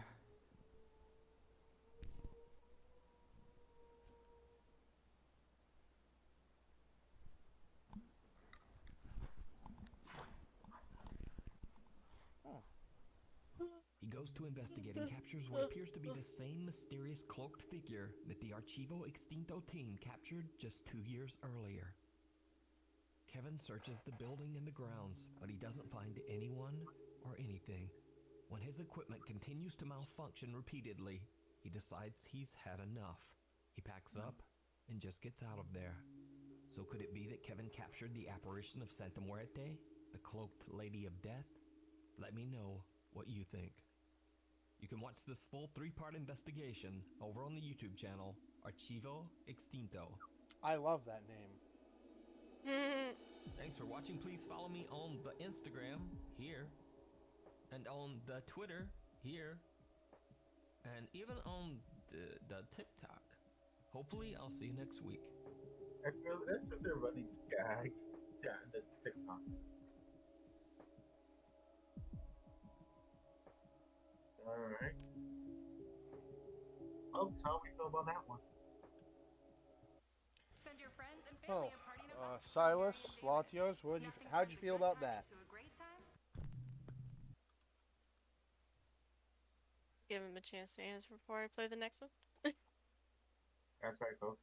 goes to investigate and captures what appears to be the same mysterious cloaked figure that the Archivo Extinto team captured just 2 years earlier. Kevin searches the building and the grounds, but he doesn't find anyone or anything. When his equipment continues to malfunction repeatedly, he decides he's had enough. He packs up and just gets out of there. So could it be that Kevin captured the apparition of Santa Muerte, the cloaked Lady of Death? Let me know what you think. You can watch this full 3-part investigation over on the YouTube channel, Archivo Extinto. I love that name. Thanks for watching. Please follow me on the Instagram, here, and on the Twitter, here, and even on the TikTok. Hopefully, I'll see you next week. I feel that's just a running gag. Yeah, the TikTok. Alright. Oh, how we feel about that one? Send your friends and family a party to Silas, Latios, how'd you feel about that? Give him a chance to answer before I play the next one. That's right, folks.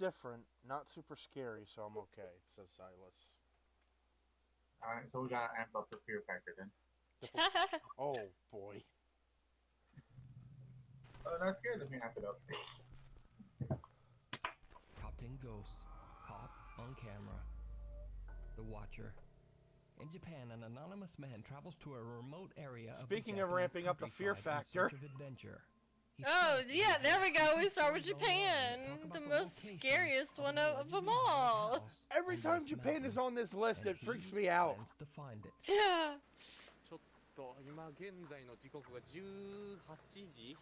Different, not super scary, so I'm okay, says Silas. Alright, so we gotta amp up the fear factor then. Oh, boy. Oh, that's good. Let me amp it up. Top 10 ghosts caught on camera. The Watcher. In Japan, an anonymous man travels to a remote area Speaking of of ramping up the fear factor. of adventure. Oh, yeah, there we go. We start with Japan. The most scariest one of them all. Every time Japan is on this list, it freaks me out. To find it. Yeah. ちょっと今現在の時刻が18時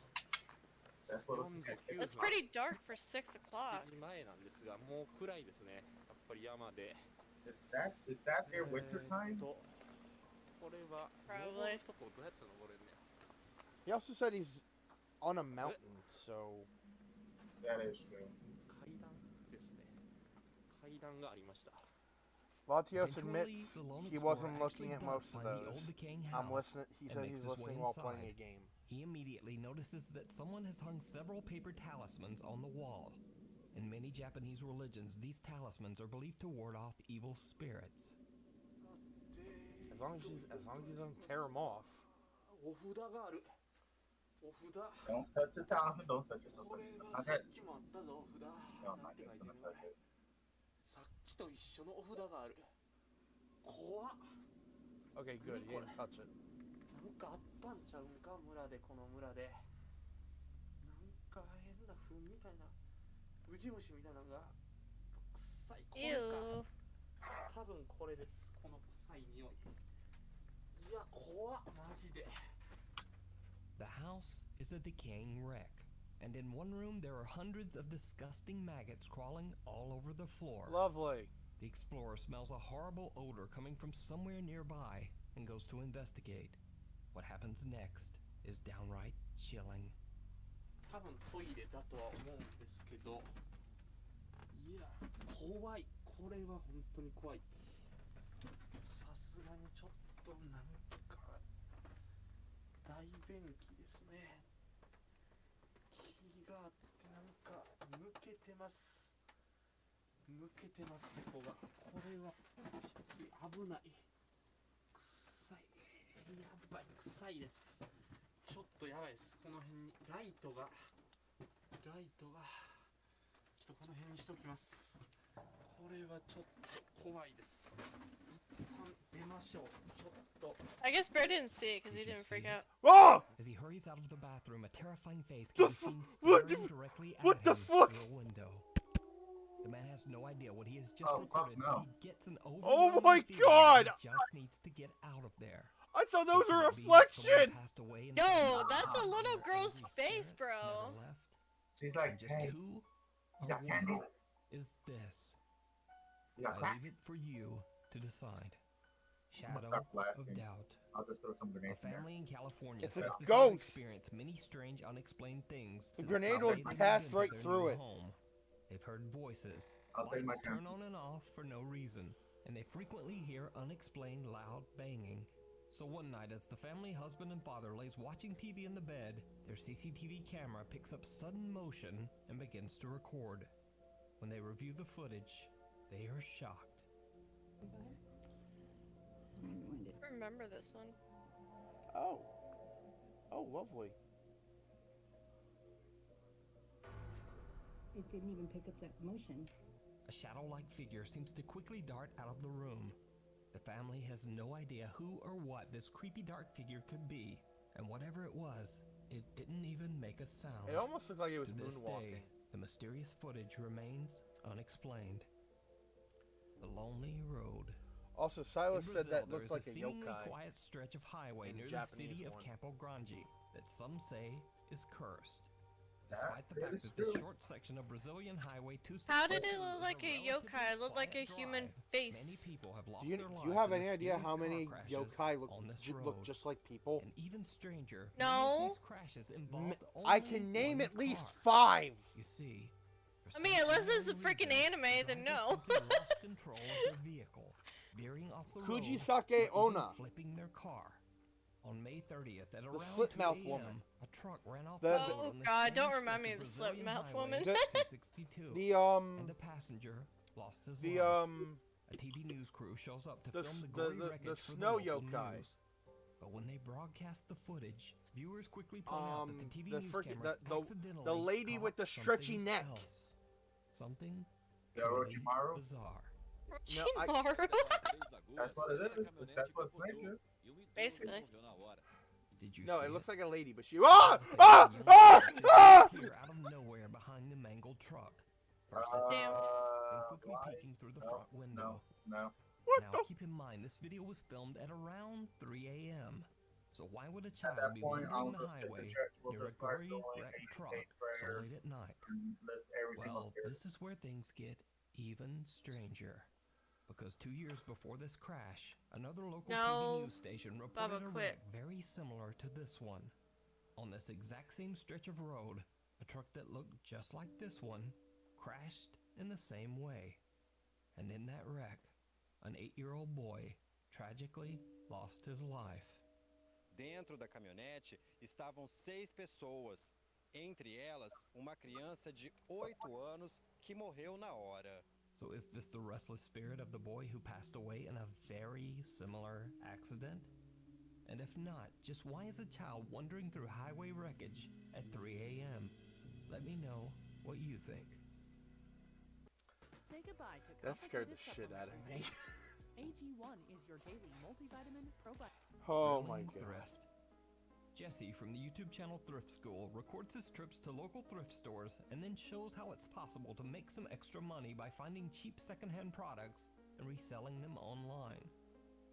It's pretty dark for 6 o'clock. 7時前なんですが、もう暗いですね。やっぱり山で。Is that their winter time? これは登るとこどうやって登れんねん。 He also said he's on a mountain, so... That is true. 階段ですね。階段がありました。 Latios admits he wasn't looking at most of those. I'm listening. He said he's listening while playing a game. He immediately notices that someone has hung several paper talismans on the wall. In many Japanese religions, these talismans are believed to ward off evil spirits. As long as he doesn't tear them off. お札がある。お札。 Don't touch the talisman. Don't touch it. Don't こ touch れ it. は Not さ that. っきもあったぞ、お札。 No, なん not て yet. 書いて Don't る touch it. さっきと一緒のお札がある。怖っ。 Okay, good. He didn't touch it. なんかあったんちゃうんか、村で、この村で。なんか変な糞みたいな、ウジ虫みたいなのが、臭い、これか。多分これです、この臭い匂い。いや、怖っ、マジで。The house is a decaying wreck, and in one room there are hundreds of disgusting maggots crawling all over the floor. Lovely. The explorer smells a horrible odor coming from somewhere nearby and goes to investigate. What happens next is downright chilling. 多分トイレだとは思うんですけど、いや、怖い。これは本当に怖い。さすがにちょっとなんか大便器ですね。気があってなんか抜けてます。抜けてます、そこが。これはきつい。危ない。臭い。やばい。臭いです。ちょっとやばいです。この辺にライトがちょっとこの辺にしときます。これはちょっと怖いです。一旦出ましょう。ちょっと。 I guess Brett didn't see it because he didn't freak out. Oh! As he hurries out of the bathroom, a terrifying face The can be seen what staring directly at what the him fuck? through a window. The man has no idea what he has just Oh, fuck recorded, no. but he gets an Oh overwhelming my feeling God! that he just needs to get out of there. I thought that was a Could it be reflection. someone passed away and No, found that's a dead little and their girl's angry face, spirit bro. never left? She's like, And just hey, who you or got candy? what is this? You got I crack? leave it for you to decide. I'm gonna Shadow start of blasting. doubt. I'll just throw some A grenades in there. family in California It's a says that they've ghost. experienced many strange, unexplained things. The since grenade they would made pass into right their through new it. home. They've heard voices, I'll take my lights turn chance. on and off for no reason, and they frequently hear unexplained loud banging. So one night, as the family husband and father lays watching TV in the bed, their CCTV camera picks up sudden motion and begins to record. When they review the footage, they are shocked. I remember this one. Oh. Oh, lovely. It didn't even pick up that motion. A shadow-like figure seems to quickly dart out of the room. The family has no idea who or what this creepy dark figure could be, and whatever it was, it didn't even make a sound. It almost looked like it was To this moonwalking. day, the mysterious footage remains unexplained. The Lonely Road. Also, In Silas said Brazil, that there looked is like a seemingly yokai. quiet stretch of highway in the near the Japanese city of one. Campo Grande that some say is cursed. That Despite the fact is that this true. short section of Brazilian Highway 262 How did it is look like a relatively yokai? It looked like a quiet human drive, face. Many people have lost Do you, their do lives you have in any idea mysterious how car many crashes yokai look, on this look road. just like people? And even stranger, No. many of these crashes involved I only can name one at least car. 5. You see, for I mean, some unless it's a unknown freaking reason, anime, the then driver no. simply lost control of their vehicle, veering off the road, Kujisake or even Onna. flipping their car. On May 30th, at The around slit 2 mouth a.m., woman. a truck ran off The- the the- road Oh on the god, same don't stretch remind me of of the Brazilian slip mouth Highway woman. 262, The and a passenger lost his life. A TV news crew shows up to the film s- the the- gory the- wreckage the for snow the local yokai. news. But when they broadcast the footage, viewers quickly point out that the TV the news frickin- cameras the accidentally lady with caught the stretchy something neck. else. Something The truly Orochimaru? bizarre. No, I- That's what it is. That's what Snake is. Basically. Did you No, see it looks it? like a lady, but she. Ah! The Ah! young Ah! man Ah! appear out of nowhere behind the mangled truck. First Damn. then quickly why? peeking through the No, front window. No. Now keep in mind, this video was filmed at around 3 a.m. So why would a child that be point, I'll wandering the just hit the highway church, we'll near a just start gory going wrecked eight truck so prayers late at night? and lift every single Well, spirit. this is where things get even stranger. Because 2 years before this crash, another local No. TV news station reported Bubba, a quit. wreck very similar to this one. On this exact same stretch of road, a truck that looked just like this one crashed in the same way. And in that wreck, an 8-year-old boy tragically lost his life. Dentro da caminhonete estavam 6 pessoas, entre elas uma criança de 8 anos que morreu na hora. So is this the restless spirit of the boy who passed away in a very similar accident? And if not, just why is a child wandering through highway wreckage at 3 a.m.? Let me know what you think. Say goodbye to That scared the complicated shit out of me. AG1 is your daily multivitamin probiotic. Oh my Thrilling god. Thrift. Jesse from the YouTube channel Thrift School records his trips to local thrift stores and then shows how it's possible to make some extra money by finding cheap secondhand products and reselling them online.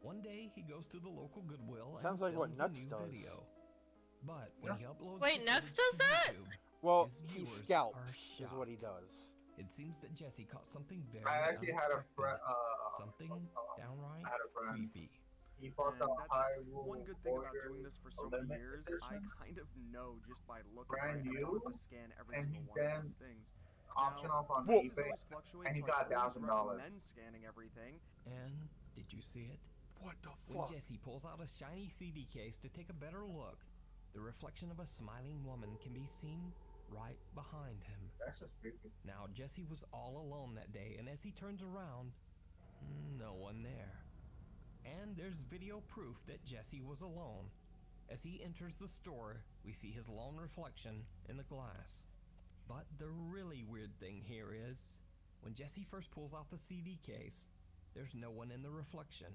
One day he goes to the local Goodwill Sounds and like what films Nux a new does. video. But when he uploads Wait, the Nux footage does to that? YouTube, Well, his he viewers are scalps, is what he shocked. does. It seems that Jesse caught something very I actually had a unexpected. friend. Something downright I had a friend. creepy. He bought And the that's Hyrule one good thing about Warriors doing this for so many Olympic years. Edition. I kind of know just by looking Brand at it. I new, don't have to scan every and single he one of then those things. auction Now, off on prices eBay, always fluctuate, and he so got I always $1,000. recommend scanning everything. And did you see it? What the When fuck? Jesse pulls out a shiny CD case to take a better look, the reflection of a smiling woman can be seen right behind him. That's just creepy. Now, Jesse was all alone that day, and as he turns around, no one there. And there's video proof that Jesse was alone. As he enters the store, we see his lone reflection in the glass. But the really weird thing here is, when Jesse first pulls out the CD case, there's no one in the reflection.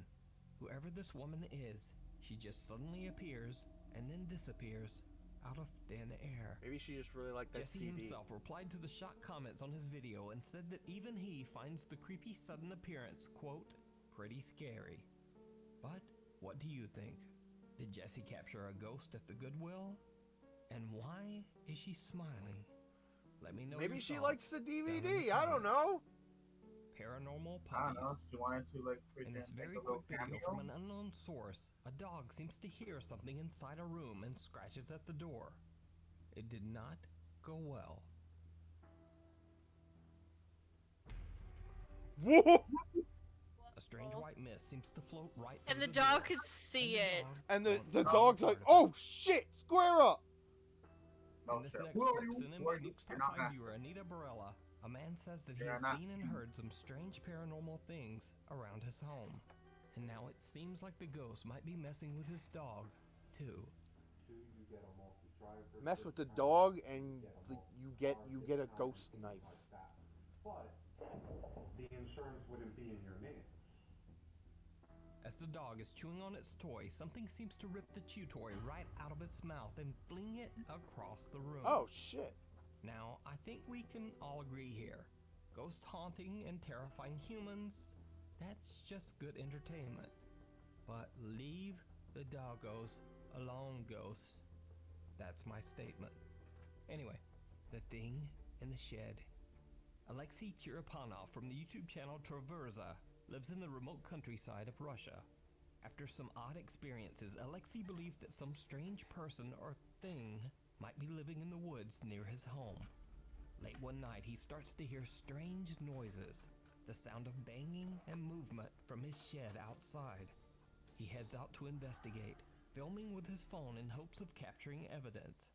Whoever this woman is, she just suddenly appears and then disappears out of thin air. Maybe she just really liked that Jesse CD. himself replied to the shocked comments on his video and said that even he finds the creepy sudden appearance, quote, pretty scary. But what do you think? Did Jessie capture a ghost at the Goodwill? And why is she smiling? Let me know. Maybe your she thoughts likes the down in the DVD. I don't comments. know. Paranormal I don't know. puppies. She wanted to like In freaking this make very a little quick video cameo. from an unknown source, a dog seems to hear something inside a room and scratches at the door. It did not go well. Whoa! A strange white mist seems to float right And through the the dog door, could see it. And the wants no dog's part like, of it. oh shit, square up. No In this shit. next Who are clip, you? sent in Who by are you? Nuke's You're Top not 5 happy. viewer Anita Barella, a man says that he You're has not seen and heard some strange paranormal things around his home. And now it seems like the ghost might be messing with his dog, too. Mess with the dog and you get a ghost knife. But the insurance wouldn't be in your name. As the dog is chewing on its toy, something seems to rip the chew toy right out of its mouth and fling it across the room. Oh shit. Now, I think we can all agree here. Ghost haunting and terrifying humans, that's just good entertainment. But leave the doggos alone, ghosts. That's my statement. Anyway, the thing in the shed. Alexei Tirapanov from the YouTube channel Traversa lives in the remote countryside of Russia. After some odd experiences, Alexei believes that some strange person or thing might be living in the woods near his home. Late one night, he starts to hear strange noises, the sound of banging and movement from his shed outside. He heads out to investigate, filming with his phone in hopes of capturing evidence.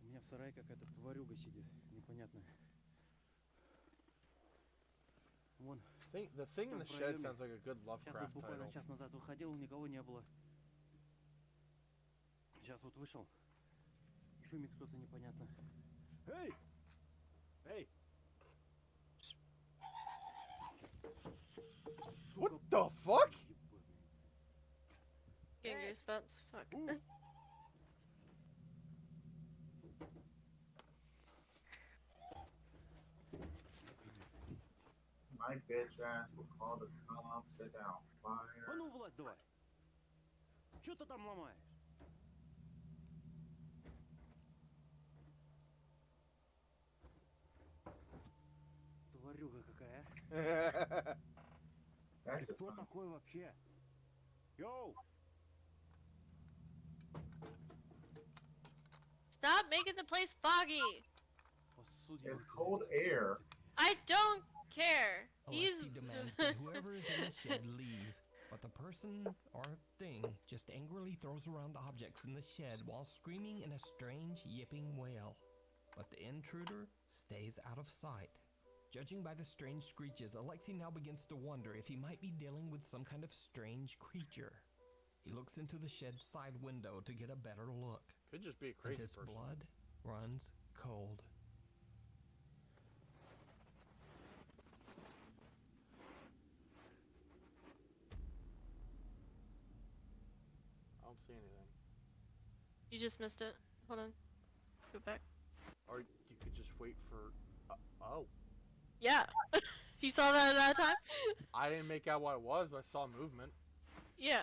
У меня в сарае какая-то тварюга сидит, непонятная. Вон. The thing in the shed sounds like a good Сейчас Lovecraft вот буквально title. час назад выходил, никого не было. Сейчас вот вышел. Шумит кто-то непонятно. Эй! Эй! What the fuck? Getting goosebumps. Fuck. My bitch ass will call the cops, set down fire. А ну, влазь давай! Что ты там ломаешь? Тварюга какая, а? Ты кто такой вообще? Йоу! Stop making the place foggy. It's cold air. I don't care. He's Alexei demands that whoever is in the shed leave, but the person or thing just angrily throws around objects in the shed while screaming in a strange yipping wail. But the intruder stays out of sight. Judging by the strange screeches, Alexei now begins to wonder if he might be dealing with some kind of strange creature. He looks into the shed's side window to get a better look. Could just be a And crazy his person. blood runs cold. I don't see anything. You just missed it. Hold on. Go back. Or you could just wait for. Oh. Yeah. You saw that at that time? I didn't make out what it was, but I saw movement. Yeah.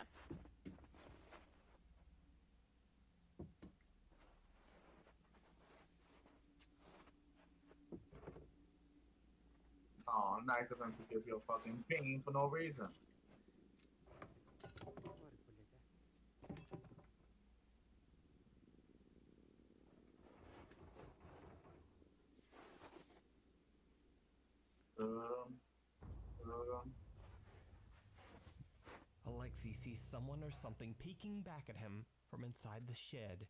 Oh, nice of them to give you a fucking bean for no reason. Alexei sees someone or something peeking back at him from inside the shed.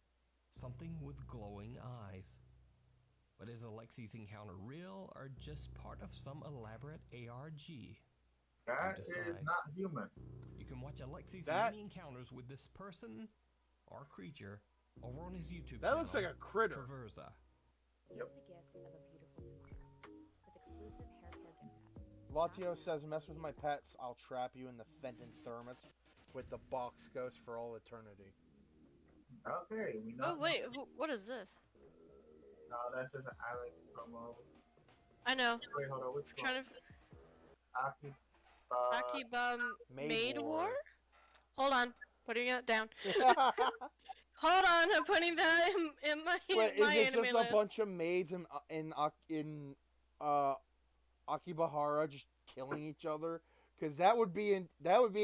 Something with glowing eyes. But is Alexei's encounter real or just part of some elaborate ARG? That You is decide. not human. You can watch Alexei's That- many encounters with this person or creature over on his YouTube That channel. looks like a critter. Traversa. Give the gift of a beautiful tomorrow with exclusive hair care gift sets. Latio says, mess with my pets, I'll trap you in the Fenton thermos with the box ghost for all eternity. Okay, we know. Oh wait, what is this? No, that's just an Alex promo. I know. Wait, hold on. Which We're trying to. Aki, Akiba Maid Maid War. War? Hold on. Putting it down. Hold on, I'm putting that in my Wait, is my it anime just list. a bunch of maids in Akibahara just killing each other? Because that would be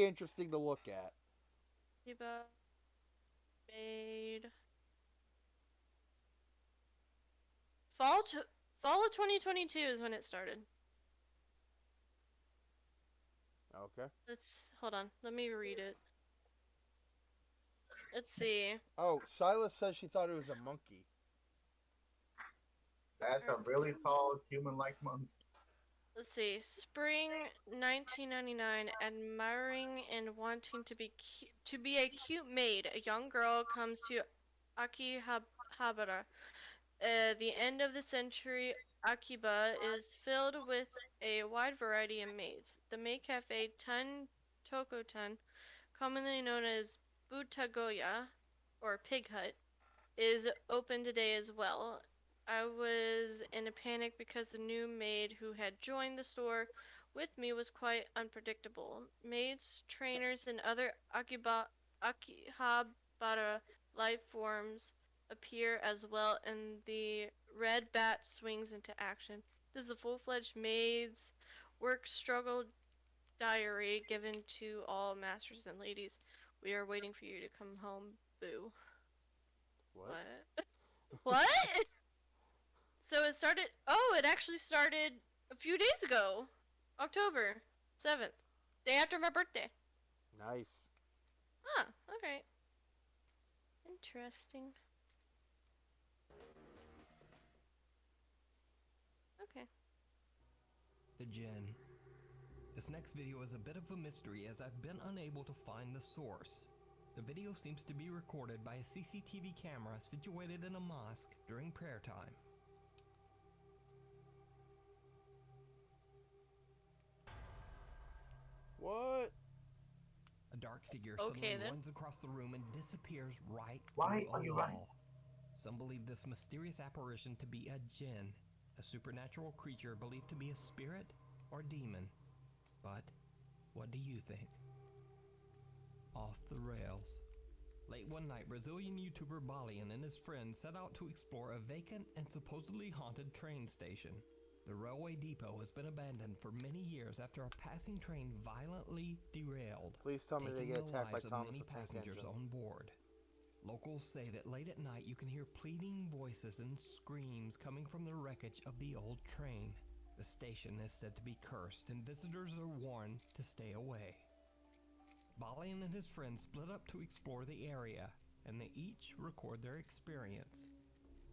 interesting to look at. Akiba made fall of 2022 is when it started. Okay. Hold on. Let me read it. Let's see. Oh, Silas says she thought it was a monkey. That's a really tall human-like monkey. Let's see. Spring 1999. Admiring and wanting to be a cute maid, a young girl comes to Akihabara. The end of the century, Akiba is filled with a wide variety of maids. The maid cafe Tun Tokotan, commonly known as Butagoya, or Pig Hut, is open today as well. I was in a panic because the new maid who had joined the store with me was quite unpredictable. Maids, trainers, and other Akihabara life forms appear as well, and the red bat swings into action. This is a full-fledged maid's work struggle diary given to all masters and ladies. We are waiting for you to come home, boo. What? What? So it started. Oh, it actually started a few days ago, October 7th, day after my birthday. Nice. Ah, alright. Interesting. Okay. The Djinn. This next video is a bit of a mystery as I've been unable to find the source. The video seems to be recorded by a CCTV camera situated in a mosque during prayer time. What? A dark figure Okay, suddenly then. runs across the room and disappears right Why through are a you wall. running? Some believe this mysterious apparition to be a Djinn, a supernatural creature believed to be a spirit or demon. But what do you think? Off the rails. Late one night, Brazilian YouTuber Balian and his friends set out to explore a vacant and supposedly haunted train station. The railway depot has been abandoned for many years after a passing train violently derailed. Please tell me they taking get the attacked by lives of Thomas many the Tank passengers Engine. on board. Locals say that late at night you can hear pleading voices and screams coming from the wreckage of the old train. The station is said to be cursed and visitors are warned to stay away. Balian and his friends split up to explore the area, and they each record their experience.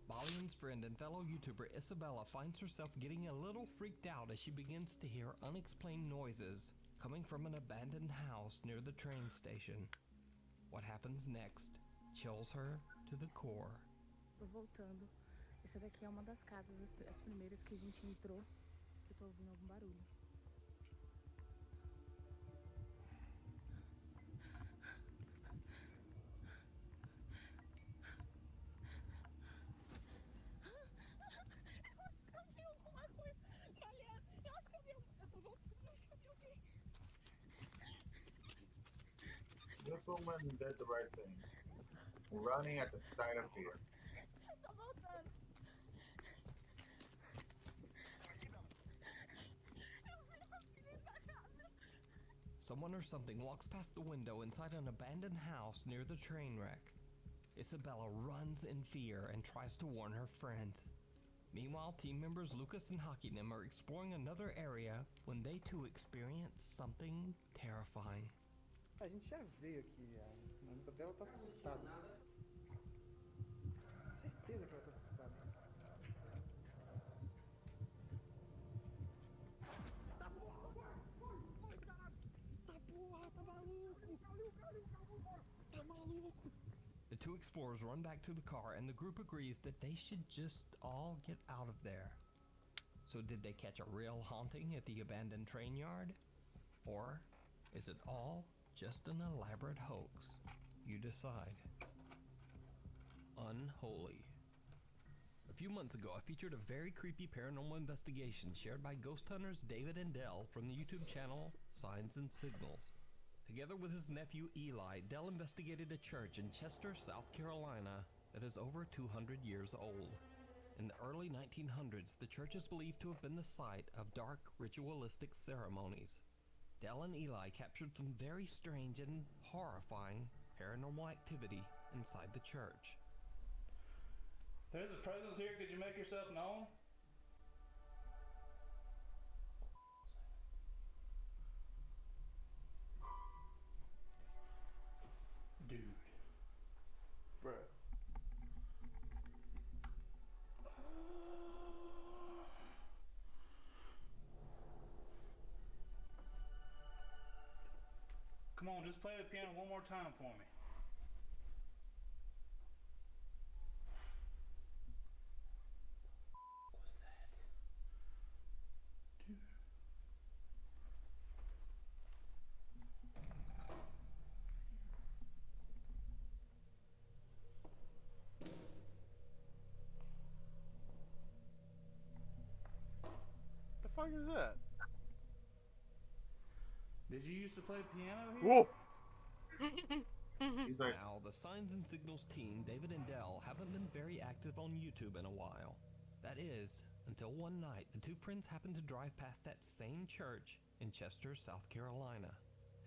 Balian's friend and fellow YouTuber Isabella finds herself getting a little freaked out as she begins to hear unexplained noises coming from an abandoned house near the train station. What happens next chills her to the core. Tô voltando. Essa daqui é uma das casas, as primeiras que a gente entrou. Eu tô ouvindo algum barulho. This woman did the right thing. Running at the sight of fear. Someone or something walks past the window inside an abandoned house near the train wreck. Isabella runs in fear and tries to warn her friends. Meanwhile, team members Lucas and Hakinim are exploring another area when they too experience something terrifying. A gente já veio aqui, a Isabela tá assustada. Certeza que ela tá assustada. Tá porra! Tá porra! Tá maluco! Tá maluco! The two explorers run back to the car and the group agrees that they should just all get out of there. So did they catch a real haunting at the abandoned train yard? Or is it all just an elaborate hoax? You decide. Unholy. A few months ago, I featured a very creepy paranormal investigation shared by ghost hunters David and Dell from the YouTube channel Signs and Signals. Together with his nephew Eli, Dell investigated a church in Chester, South Carolina that is over 200 years old. In the early 1900s, the church is believed to have been the site of dark ritualistic ceremonies. Dell and Eli captured some very strange and horrifying paranormal activity inside the church. There's a presence here. Could you make yourself known? Dude. Bruh. Come on, just play the piano one more time for me. What's that? Dude. The fuck is that? Did you used to play piano here? Whoa! Now, the Signs and Signals team, David and Dell, haven't been very active on YouTube in a while. That is, until one night, the two friends happened to drive past that same church in Chester, South Carolina,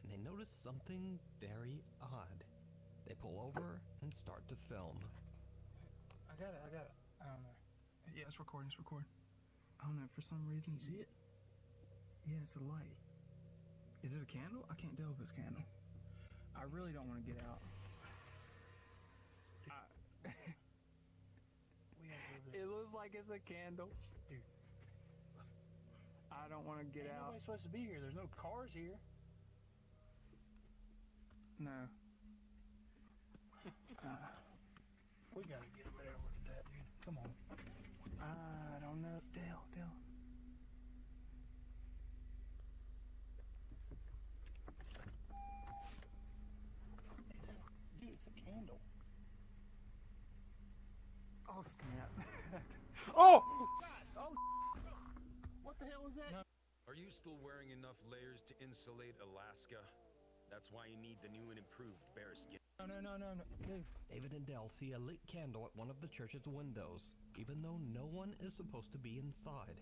and they noticed something very odd. They pull over and start to film. I got it. I don't know. Yeah, it's recording. I don't know, for some reason. You see it? Yeah, it's a light. Is it a candle? I can't tell if it's a candle. I really don't want to get out. It looks like it's a candle. Dude. I don't want to get out. Nobody's supposed to be here. There's no cars here. No. We gotta get over there and look at that, dude. Come on. I don't know. Dale. Dude, it's a candle. Oh, snap. Oh! Oh, what the hell is that? Are you still wearing enough layers to insulate Alaska? That's why you need the new and improved bearskin. No. Dude. David and Dell see a lit candle at one of the church's windows, even though no one is supposed to be inside.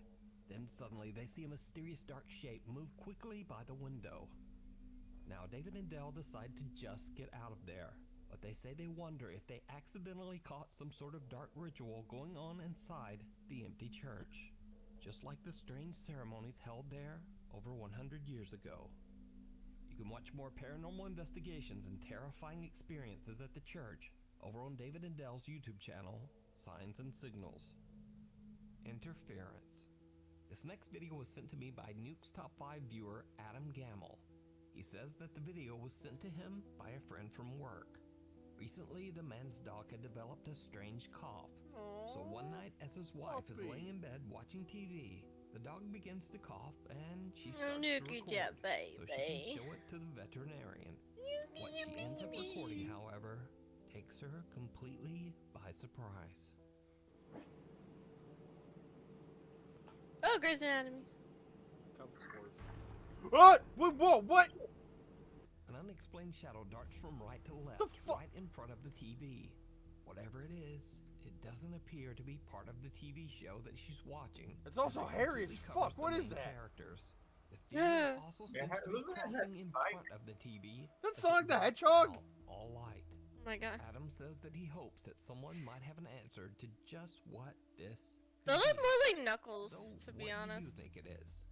Then suddenly they see a mysterious dark shape move quickly by the window. Now David and Dell decide to just get out of there, but they say they wonder if they accidentally caught some sort of dark ritual going on inside the empty church, just like the strange ceremonies held there over 100 years ago. You can watch more paranormal investigations and terrifying experiences at the church over on David and Dell's YouTube channel, Signs and Signals. Interference. This next video was sent to me by Nuke's Top 5 viewer, Adam Gamble. He says that the video was sent to him by a friend from work. Recently, the man's dog had developed a strange cough. So one night, as his wife is laying in bed watching TV, the dog begins to cough and she starts to record so she can show it to the veterinarian. What she ends up recording, however, takes her completely by surprise. Oh, Grey's Anatomy. What? Whoa, what? An unexplained shadow darts from right to left, right in front of the TV. Whatever it is, it doesn't appear to be part of the TV show that she's watching. It's also hairy as fuck. What is that? Characters. The figure also seems to be crossing in front of the TV. That's Sonic the Hedgehog? All light. Oh my god. Adam says that he hopes that someone might have an answer to just what this They look more like Knuckles, so to be what honest. do you think it is?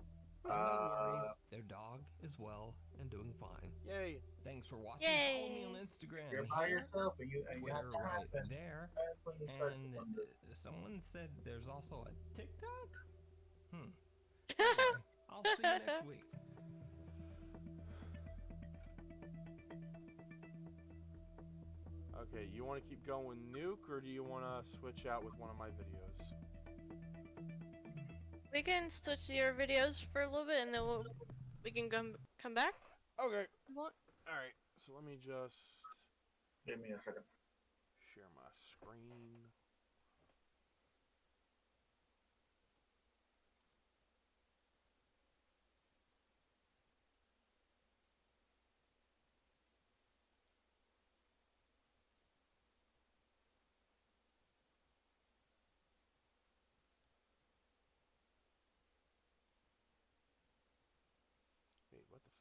No worries, their dog is well and doing fine. Yay. Thanks for watching. Yay. Follow me on Instagram. You're by here, yourself and you have Twitter to right happen. there. That's when you start to And wonder. someone said there's also a TikTok? Okay, I'll see you next week. Okay, you want to keep going with Nuke, or do you want to switch out with one of my videos? We can switch to your videos for a little bit, and then we can come back. Okay. What? Alright, so let me just... Give me a second. Share my screen.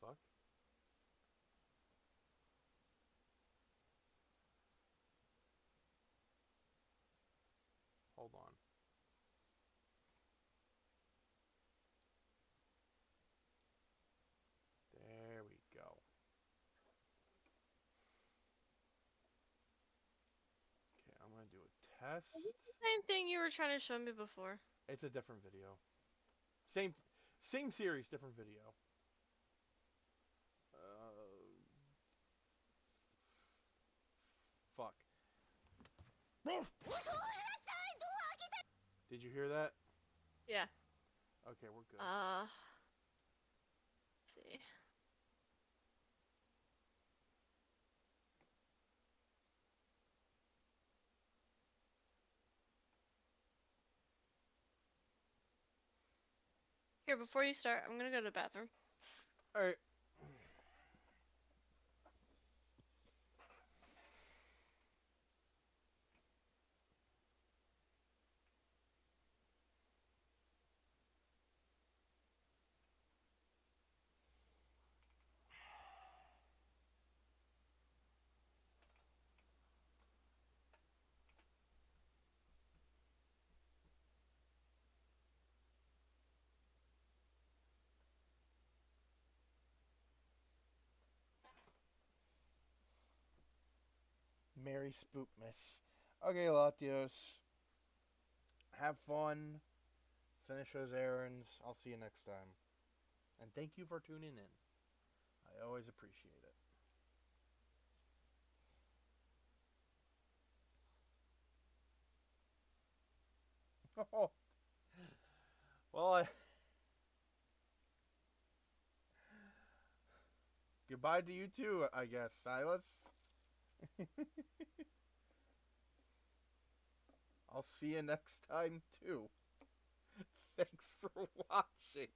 fuck? Hold on. There we go. Okay, I'm gonna do a test. Is it the same thing you were trying to show me before? It's a different video. Same series, different video. Fuck. Did you hear that? Yeah. Okay, we're good. Let's see. Here, before you start, I'm gonna go to the bathroom. Alright. Merry Spookmas. Okay, Latios. Have fun. Finish those errands. I'll see you next time. And thank you for tuning in. I always appreciate it. Oh. Well, goodbye to you too, I guess, Silas. I'll see you next time too. Thanks for watching.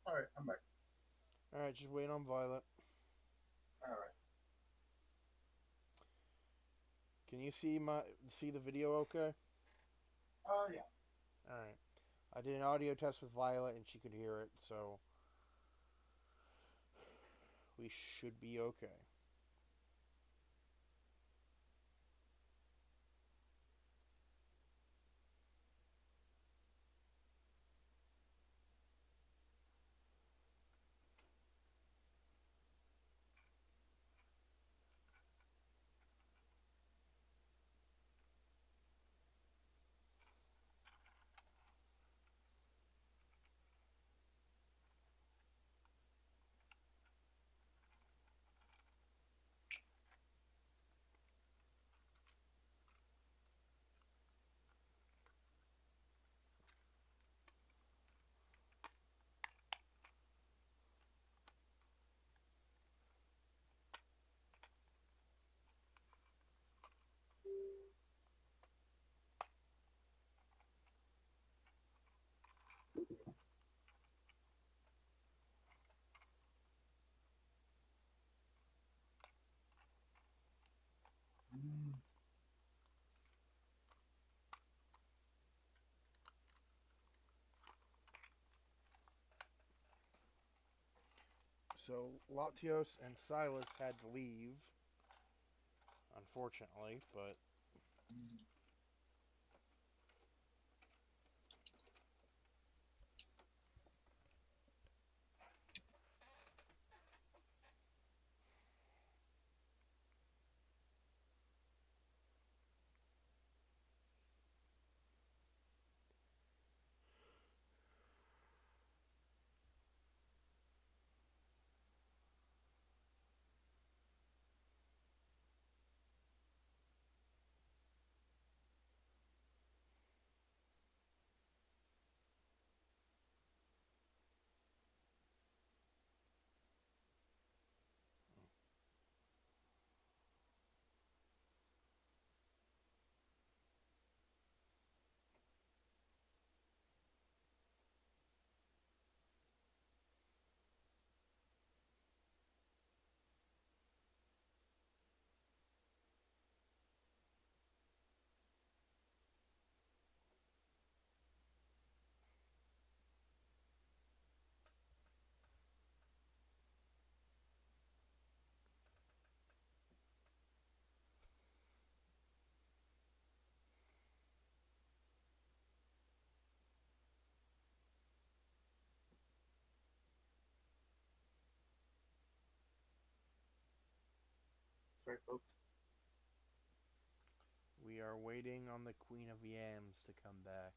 Alright, I'm back. Alright, just wait on Violet. Alright. Can you see the video okay? Oh, yeah. Alright. I did an audio test with Violet and she could hear it, so we should be okay. So, Latios and Silas had to leave, unfortunately, but sorry, folks. We are waiting on the Queen of Yams to come back.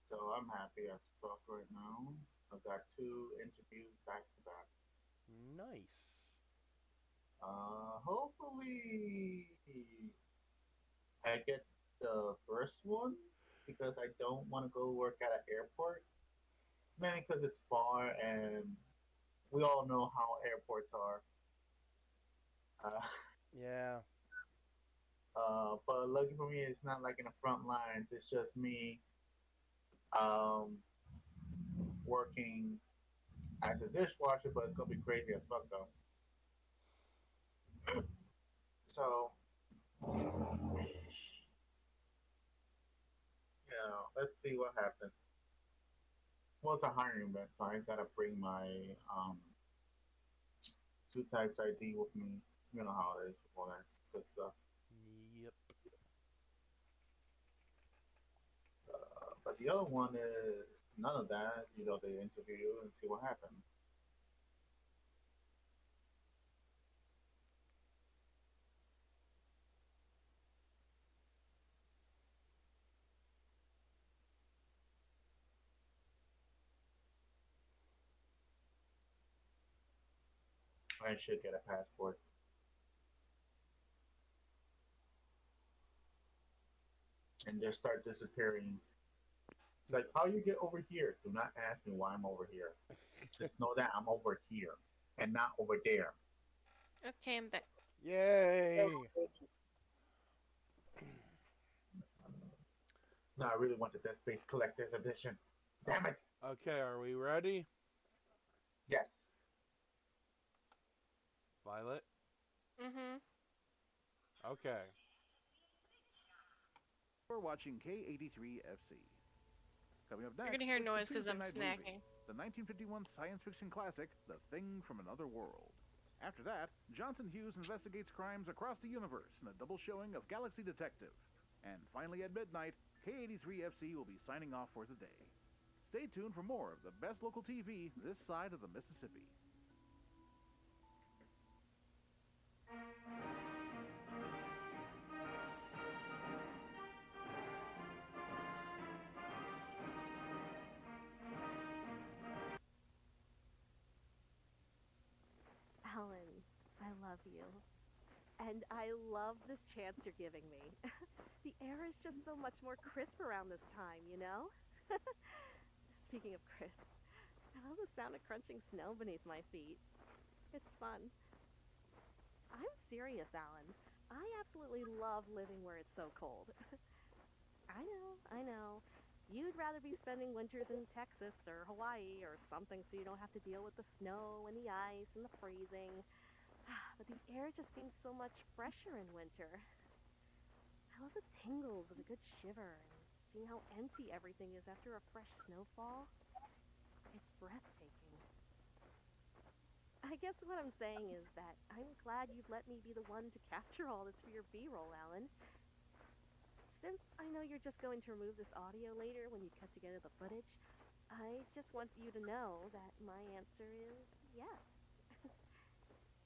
So I'm happy as fuck right now. I've got 2 interviews back to back. Nice. Hopefully I get the first one because I don't want to go work at an airport. Mainly because it's far and we all know how airports are. Yeah. But lucky for me, it's not like in the front lines. It's just me working as a dishwasher, but it's gonna be crazy as fuck though. So, let's see what happens. Well, it's a hiring event, so I gotta bring my 2 types ID with me. You know how it is, all that good stuff. Yep. But the other one is none of that. They interview you and see what happens. I should get a passport. And just start disappearing. It's like, how you get over here? Do not ask me why I'm over here. Just know that I'm over here and not over there. Okay, I'm back. Yay! No, I really want the Dead Space Collector's Edition. Damn it! Okay, are we ready? Yes. Violet? Mm-hmm. Okay. We're watching K83FC. Coming up next, You're gonna hear it's the noise because Tuesday I'm night snacking. movie, the 1951 science fiction classic, The Thing from Another World. After that, Johnson Hughes investigates crimes across the universe in a double showing of Galaxy Detective. And finally at midnight, K83FC will be signing off for the day. Stay tuned for more of the best local TV this side of the Mississippi. Alan, I love you. And I love this chance you're giving me. The air is just so much more crisp around this time, you know? Speaking of crisp, I love the sound of crunching snow beneath my feet. It's fun. I'm serious, Alan. I absolutely love living where it's so cold. I know. You'd rather be spending winters in Texas or Hawaii or something so you don't have to deal with the snow and the ice and the freezing. But the air just seems so much fresher in winter. I love the tingles of a good shiver and seeing how empty everything is after a fresh snowfall. It's breathtaking. I guess what I'm saying is that I'm glad you'd let me be the one to capture all this for your B-roll, Alan. Since I know you're just going to remove this audio later when you cut together the footage, I just want you to know that my answer is yes.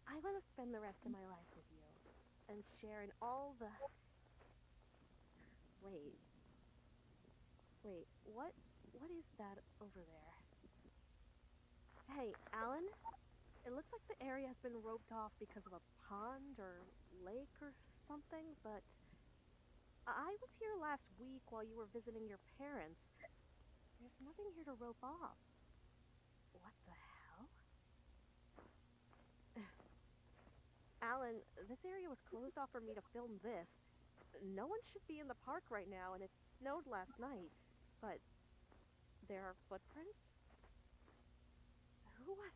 I want to spend the rest of my life with you and share in all the... Wait, what is that over there? Hey, Alan? It looks like the area has been roped off because of a pond or lake or something, but I was here last week while you were visiting your parents. There's nothing here to rope off. What the hell? Alan, this area was closed off for me to film this. No one should be in the park right now, and it snowed last night. But there are footprints? Who was...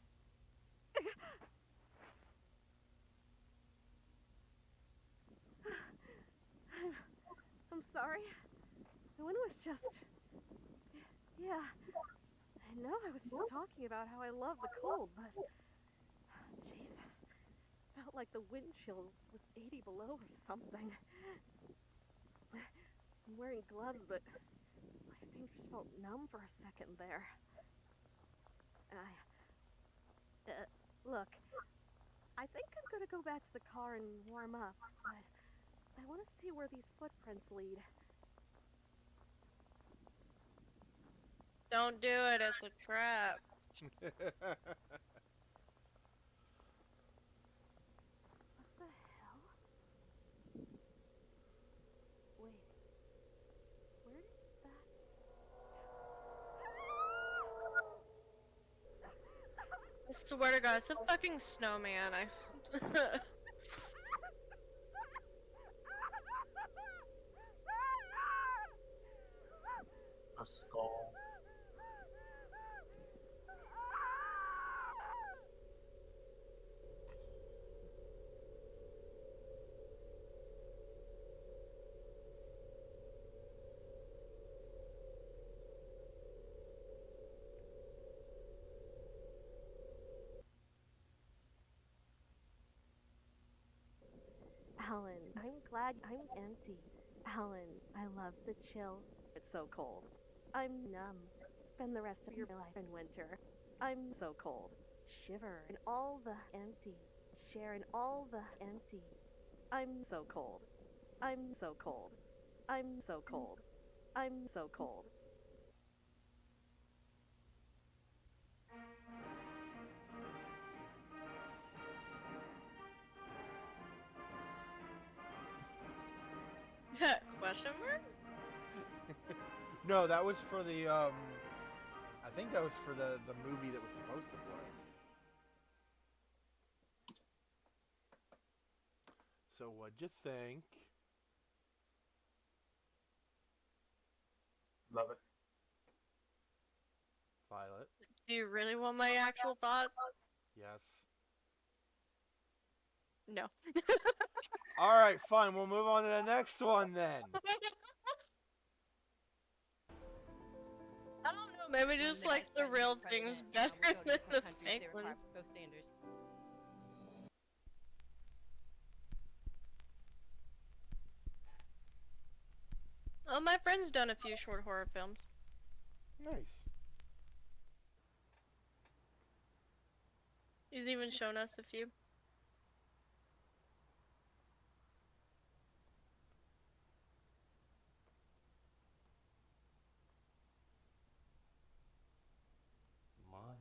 I'm sorry. The wind was just... Yeah. know I was just talking about how I love the cold, but Jesus, felt like the wind chill was 80 below or something. I'm wearing gloves, but my fingers felt numb for a second there. Look, I think I'm gonna go back to the car and warm up, but I want to see where these footprints lead. Don't do it, it's a trap. What the hell? Wait, where did that... I swear to God, it's a fucking snowman. A skull. Alan, I'm glad I'm empty. Alan, I love the chill. It's so cold. I'm numb. Spend the rest of your life in winter. I'm so cold. Shiver in all the empty. Share in all the empty. I'm so cold. I'm so cold. I'm so cold. I'm so cold. Question mark? No, that was for the I think that was for the movie that was supposed to play. So what'd you think? Love it. Violet? Do you really want my actual thoughts? Yes. No. Alright, fine. We'll move on to the next one then. I don't know, maybe just like the real things better than the fake ones. Oh, my friend's done a few short horror films. Nice. He's even shown us a few. Smile,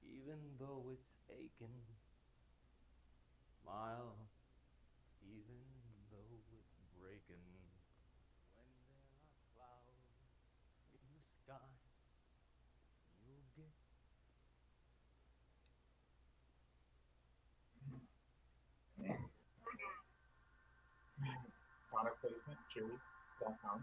even though it's aching. Smile, even though it's breaking. When there are clouds in the sky, you'll get Product placement, Chewy.com.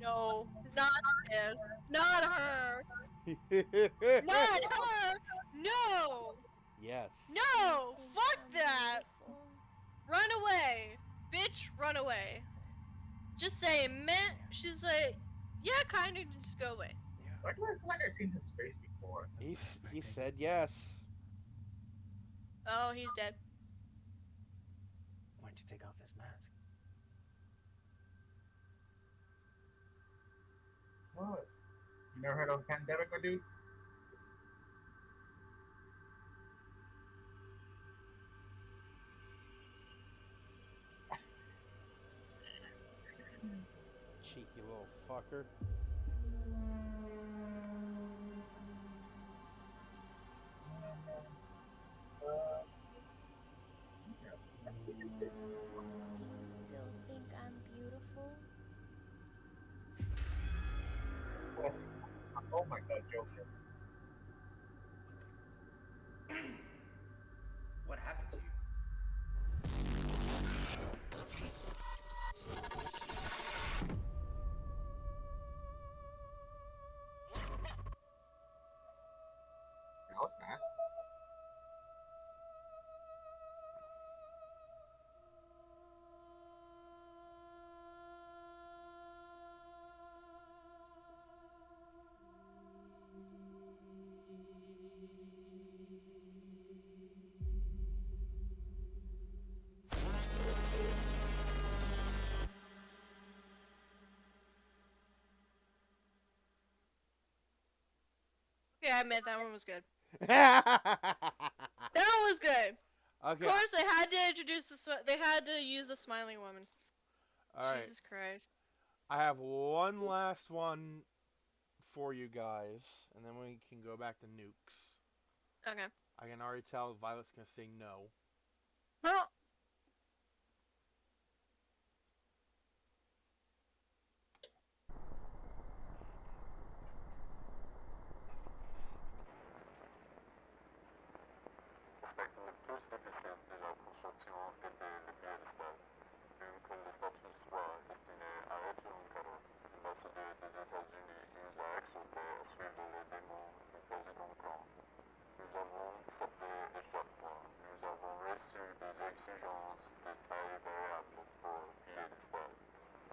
No, not this. Not her. Not her. No. Yes. No. Fuck that. Run away, bitch. Run away. Just say meh. She's like, yeah, kind of. Just go away. Why do I feel like I've seen his face before? He said yes. Oh, he's dead. Why'd you take off this mask? What? You never heard of Pandemic, my dude? cheeky little fucker. Do you still think I'm beautiful? Yes. Oh my god, Joker. What happened to you? That was fast. Yeah, I admit that one was good. That one was good. Okay. Of course, they had to introduce they had to use the smiling woman. All right. Jesus Christ. I have one last one for you guys, and then we can go back to nukes. Okay. I can already tell Violet's gonna say no. Well. Aspecto plus difficile de la construction était le piédestal. Une que le statut soit destiné à être un cadeau. L'ambassadeur des États-Unis nous a exhortés à suivre les démons du président Khan. Nous avons accepté l'échappement. Nous avons reçu des exigences de taille variable pour le piédestal.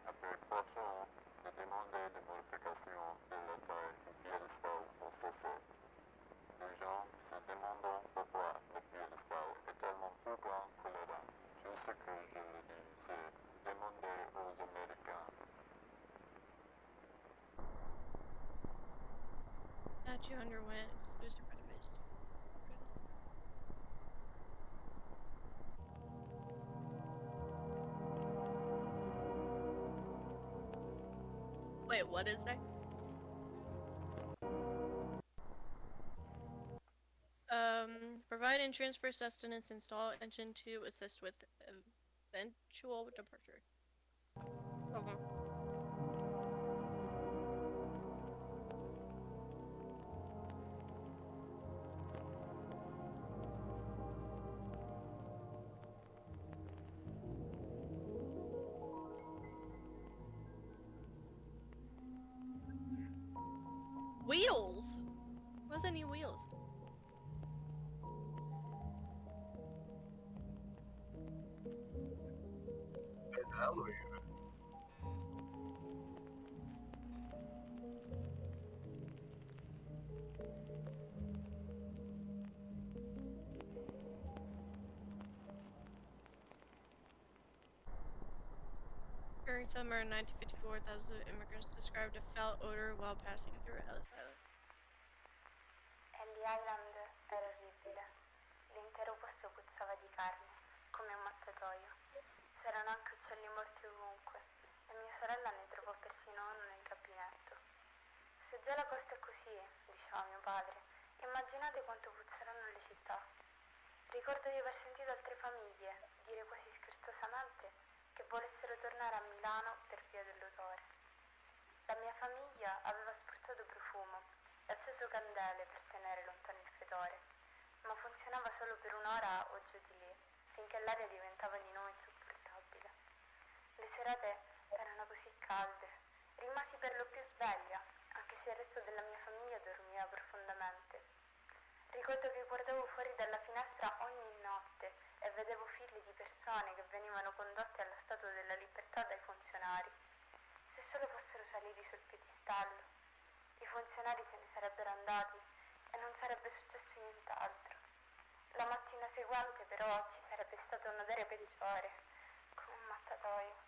Après 4 ans de demander des modifications de la taille du piédestal ont cessé. Les gens se demandant pourquoi le piédestal est tellement plus grand que le rang. Tout ce que je le dis, c'est demander aux Américains. Statue underwent exclusive renovation. Wait, what is that? Provide and transfer sustenance, install engine to assist with eventual departure. Okay. Wheels? What's any wheels? There's an elevator. During summer 1954, thousands of immigrants described a foul odor while passing through Ellis Island. Ellie Island era orribile. L'intero posto puzzava di carne, come un mattatoio. C'erano anche uccelli morti ovunque, e mia sorella ne trovò persino uno nel gabinetto. Se già la costa è così, diceva mio padre, immaginate quanto puzzeranno le città. Ricordo di aver sentito altre famiglie dire quasi scherzosamente che volessero tornare a Milano per via dell'odore. La mia famiglia aveva spruzzato profumo e acceso candele per tenere lontano il fetore, ma funzionava solo per un'ora o giù di lì, finché l'aria diventava di nuovo insopportabile. Le serate erano così calde, rimasi per lo più sveglia, anche se il resto della mia famiglia dormiva profondamente. Ricordo che guardavo fuori dalla finestra ogni notte e vedevo figli di persone che venivano condotte alla Statua della Libertà dai funzionari. Se solo fossero saliti sul piedistallo, i funzionari se ne sarebbero andati e non sarebbe successo nient'altro. La mattina seguente però ci sarebbe stato un odore peggiore, come un mattatoio.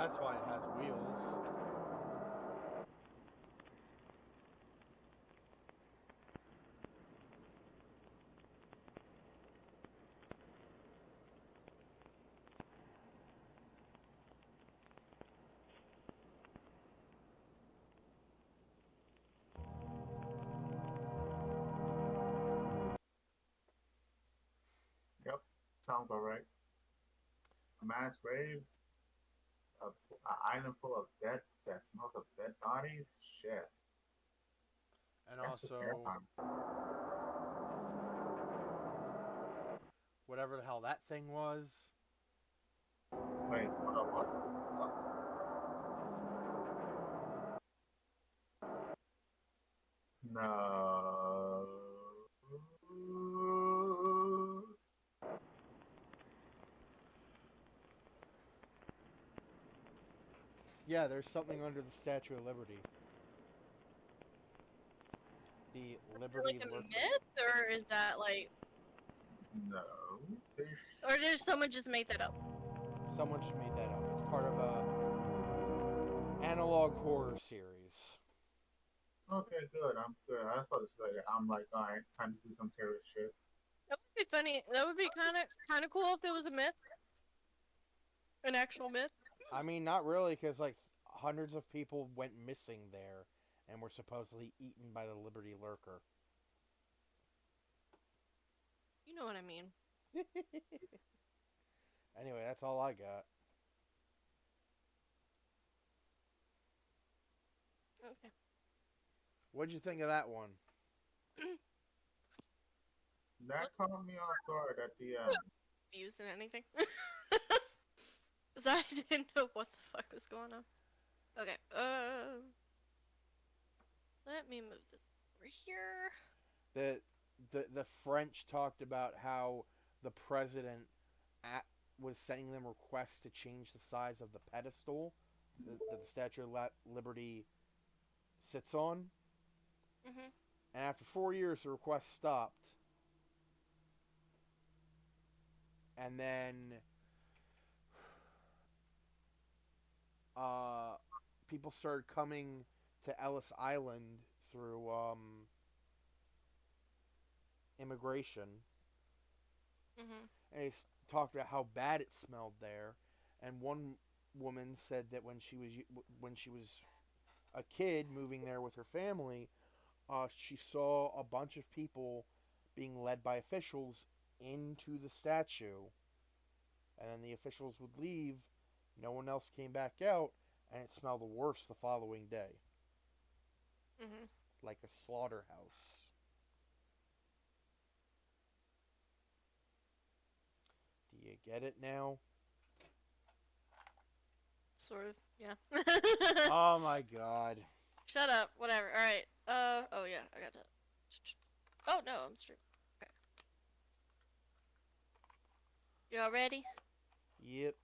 That's why it has wheels. Yep, sounds alright. A mass grave, an island full of dead that smells of dead bodies. Shit. And That's just also, terrifying. whatever the hell that thing was. Wait, hold on, what? No. Yeah, there's something under the Statue of Liberty. The Is it Liberty like a Lurker. myth, or is that like, No. or did someone just make that up? Someone just made that up. It's part of a analog horror series. Okay, good. I'm good. I was about to say, I'm like, alright, time to do some terrorist shit. That would be funny. That would be kind of cool if it was a myth, an actual myth. I mean, not really, because like hundreds of people went missing there and were supposedly eaten by the Liberty Lurker. You know what I mean. Anyway, that's all I got. Okay. What'd you think of that one? That caught me off guard at the end. Views and anything. So I didn't know what the fuck was going on. Okay. Let me move this over here. The French talked about how the president was sending them requests to change the size of the pedestal that the Statue of Liberty sits on. Mhm. And after 4 years, the request stopped. And then people started coming to Ellis Island through immigration. Mhm. And they talked about how bad it smelled there. And one woman said that when she was a kid moving there with her family, she saw a bunch of people being led by officials into the statue, and then the officials would leave. No one else came back out, and it smelled worse the following day, Mhm. like a slaughterhouse. Do you get it now? Sort of. Yeah. Oh my god. Shut up. Whatever. All right. Oh yeah, I got to. Oh no, I'm straight. Okay. You all ready? Yep.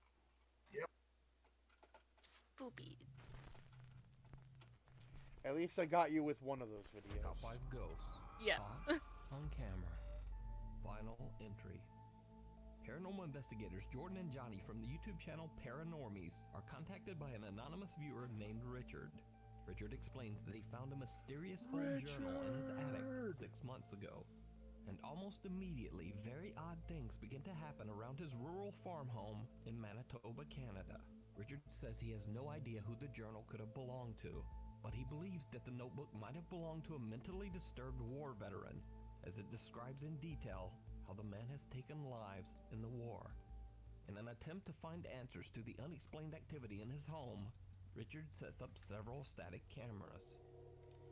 Spoopy. At least I got you with one of those videos. Top 5 ghosts. Yeah. Caught on camera. Final entry. Paranormal investigators Jordan and Johnny from the YouTube channel Paranormies are contacted by an anonymous viewer named Richard. Richard explains that he found a mysterious old journal in his attic 6 months ago. And almost immediately, very odd things begin to happen around his rural farm home in Manitoba, Canada. Richard says he has no idea who the journal could have belonged to, but he believes that the notebook might have belonged to a mentally disturbed war veteran, as it describes in detail how the man has taken lives in the war. In an attempt to find answers to the unexplained activity in his home, Richard sets up several static cameras.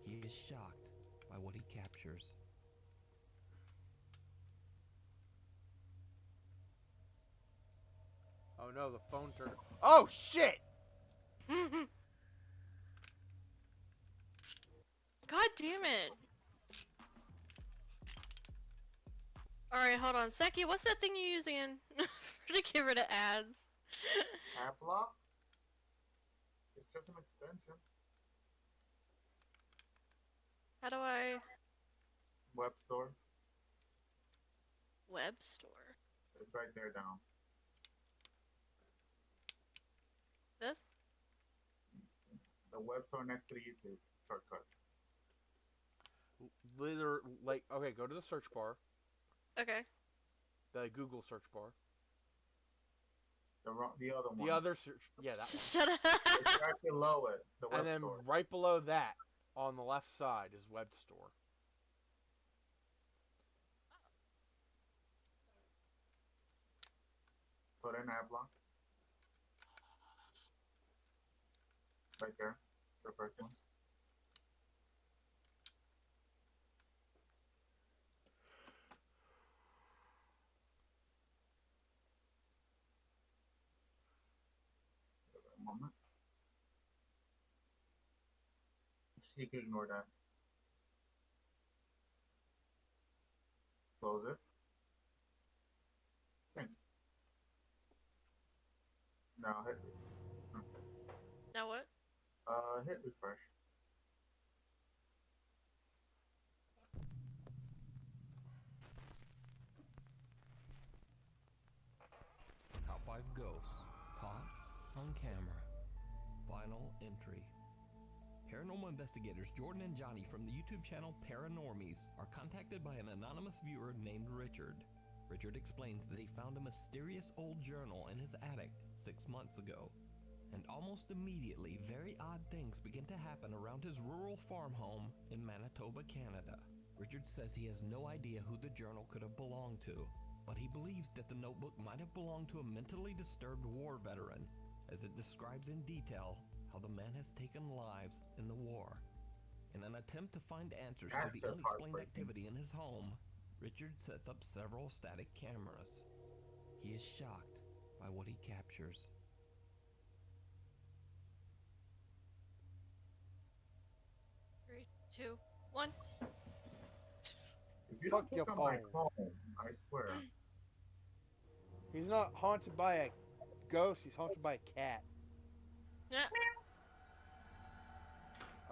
He is shocked by what he captures. Oh no, the phone turned. Oh shit! God damn it. Alright, hold on. Seki, what's that thing you're using to get rid of ads? Adblock? It's just an extension. How do I... Web store. Web store? It's right there down. This? The web store next to the YouTube shortcut. Like, okay, go to the search bar. Okay. The Google search bar. The other one. The other search, yeah, that one. Shut up. It's right below it. The web And then store. right below that, on the left side, is web store. Put in Adblock. Right there. The first one. Give it a moment. See, you can ignore that. Close it. Thank you. Now hit. Now what? Hit refresh. Top 5 ghosts caught on camera. Final entry. Paranormal investigators Jordan and Johnny from the YouTube channel Paranormies are contacted by an anonymous viewer named Richard. Richard explains that he found a mysterious old journal in his attic 6 months ago. And almost immediately, very odd things begin to happen around his rural farm home in Manitoba, Canada. Richard says he has no idea who the journal could have belonged to, but he believes that the notebook might have belonged to a mentally disturbed war veteran, as it describes in detail how the man has taken lives in the war. In an attempt to find answers to the unexplained activity in his home, Richard sets up several static cameras. He is shocked by what he captures. Three, 2, 1. If you Fuck don't your click on my phone. phone, I swear. He's not haunted by a ghost, he's haunted by a cat. Yeah.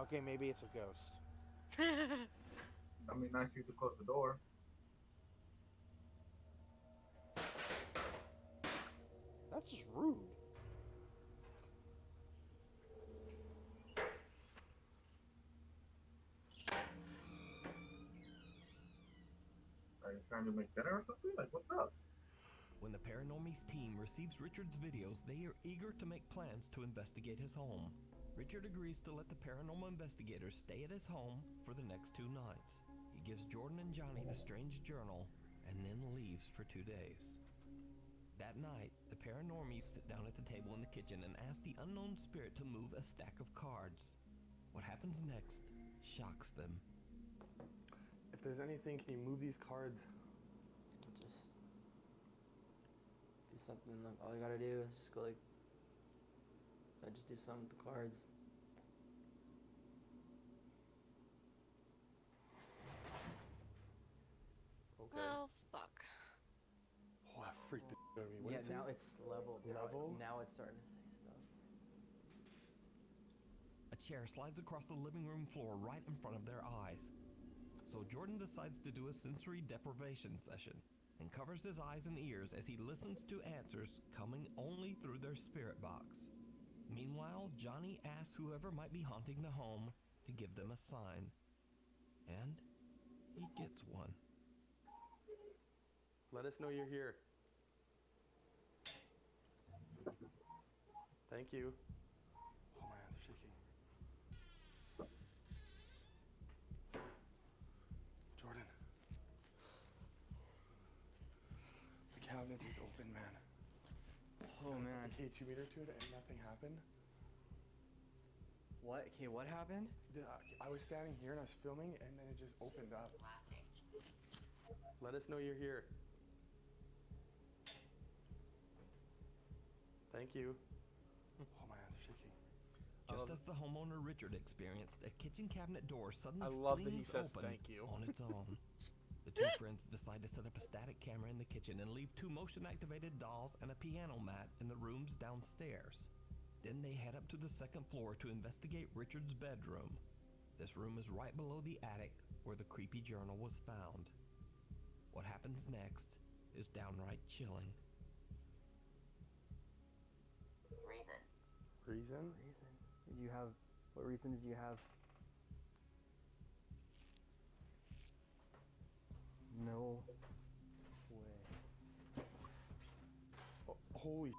Okay, maybe it's a ghost. I mean, nice you to close the door. That's just rude. Are you trying to make dinner or something? Like, what's up? When the Paranormies team receives Richard's videos, they are eager to make plans to investigate his home. Richard agrees to let the paranormal investigators stay at his home for the next 2 nights. He gives Jordan and Johnny the strange journal and then leaves for 2 days. That night, the Paranormies sit down at the table in the kitchen and ask the unknown spirit to move a stack of cards. What happens next shocks them. If there's anything, can you move these cards? Just do something. Like, all you gotta do is just go like, just do something with the cards. Okay. Oh, fuck. Oh, that freaked the shit out of me. What Yeah, is now it? it's leveled. Level? Now it's starting to say stuff. A chair slides across the living room floor right in front of their eyes. So Jordan decides to do a sensory deprivation session and covers his eyes and ears as he listens to answers coming only through their spirit box. Meanwhile, Johnny asks whoever might be haunting the home to give them a sign. And he gets one. Let us know you're here. Thank you. Oh, my hands are shaking. Jordan. The cabinet is open, man. Oh, man. A K2 meter to it and nothing happened. What? Okay, what happened? I was standing here and I was filming and then it just opened up. Let us know you're here. Thank you. Oh, my hands are shaking. Just as the homeowner Richard experienced, a kitchen cabinet door suddenly I love that he flings says open thank you. on its own. The two friends decide to set up a static camera in the kitchen and leave 2 motion-activated dolls and a piano mat in the rooms downstairs. Then they head up to the 2nd floor to investigate Richard's bedroom. This room is right below the attic where the creepy journal was found. What happens next is downright chilling. Reason. You have What reason did you have? No way. Oh, holy.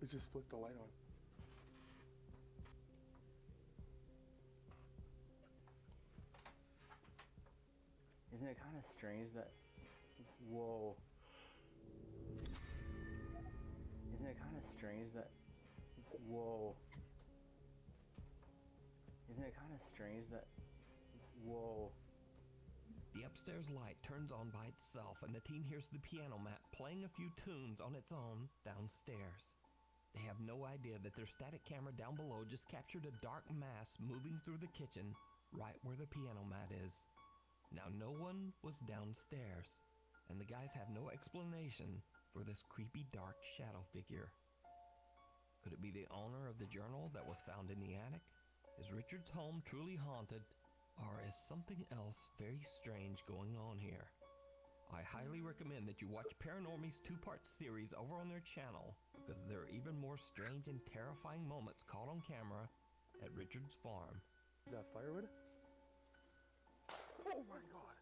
It just flicked the light on. Isn't it kind of strange that... Whoa. Isn't it kind of strange that... Whoa. Isn't it kind of strange that... Whoa. The upstairs light turns on by itself, and the team hears the piano mat playing a few tunes on its own downstairs. They have no idea that their static camera down below just captured a dark mass moving through the kitchen right where the piano mat is. Now, no one was downstairs, and the guys have no explanation for this creepy dark shadow figure. Could it be the owner of the journal that was found in the attic? Is Richard's home truly haunted, or is something else very strange going on here? I highly recommend that you watch Paranormy's 2-part series over on their channel, because there are even more strange and terrifying moments caught on camera at Richard's farm. Is that firewood? Oh my god.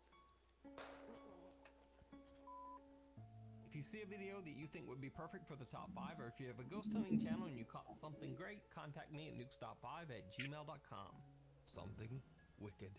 If you see a video that you think would be perfect for the top 5, or if you have a ghost hunting channel and you caught something great, contact me at nukestop5@gmail.com. Something wicked.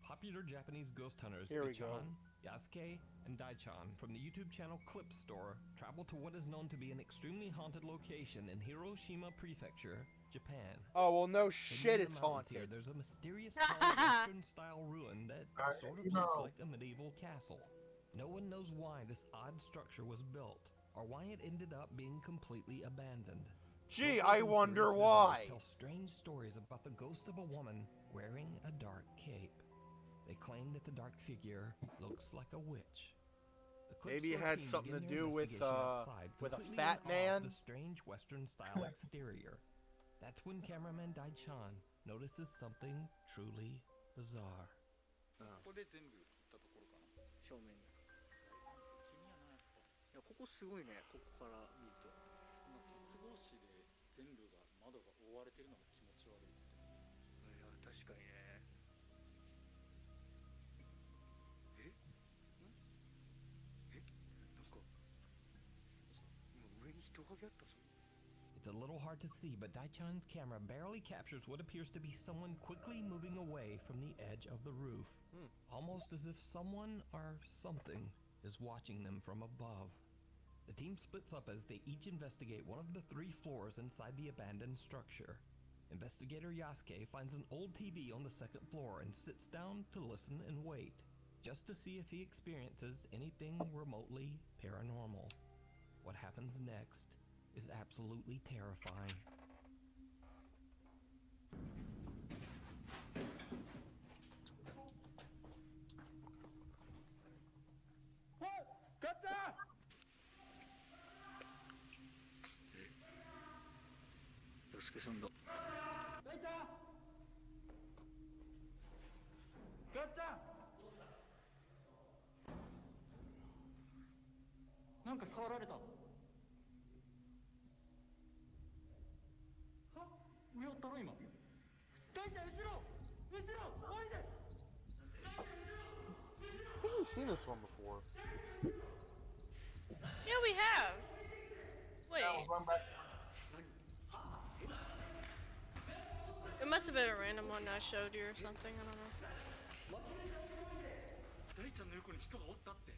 Popular Japanese ghost hunters Here we go. Gachan, Yasuke, and Daichan from the YouTube channel Clip Store travel to what is known to be an extremely haunted location in Hiroshima Prefecture, Japan. Oh, well, no Hidden shit, in the it's mountains haunted. Here, there's a mysterious Western-style ruin that sort of looks like a medieval castle. No one knows why this odd structure was built, or why it ended up being completely abandoned. Gee, Locals I and wonder curious why. visitors tell strange stories about the ghost of a woman wearing a dark cape. They claim that the dark figure looks like a witch. The Clip Maybe it Store had team something to begin their do with, investigation outside, with a completely fat in awe of man? the strange Western-style exterior. That's when cameraman Daichan notices something truly bizarre. ここで全部打ったところかな正面に気にはなやっぱいやここすごいねここから見るとこの鉄格子で全部が窓が覆われてるのが気持ち悪いっていや確かにねえなんか今上に人影あったぞ It's a little hard to see, but Daichan's camera barely captures what appears to be someone quickly moving away from the edge of the roof. Almost as if someone or something is watching them from above. The team splits up as they each investigate one of the 3 floors inside the abandoned structure. Investigator Yasuke finds an old TV on the 2nd floor and sits down to listen and wait, just to see if he experiences anything remotely paranormal. What happens next is absolutely terrifying. I think we've seen this one before. Yeah, we have. Wait. It must have been a random one I showed you or something. I don't know. 大ちゃんの横に人がおったって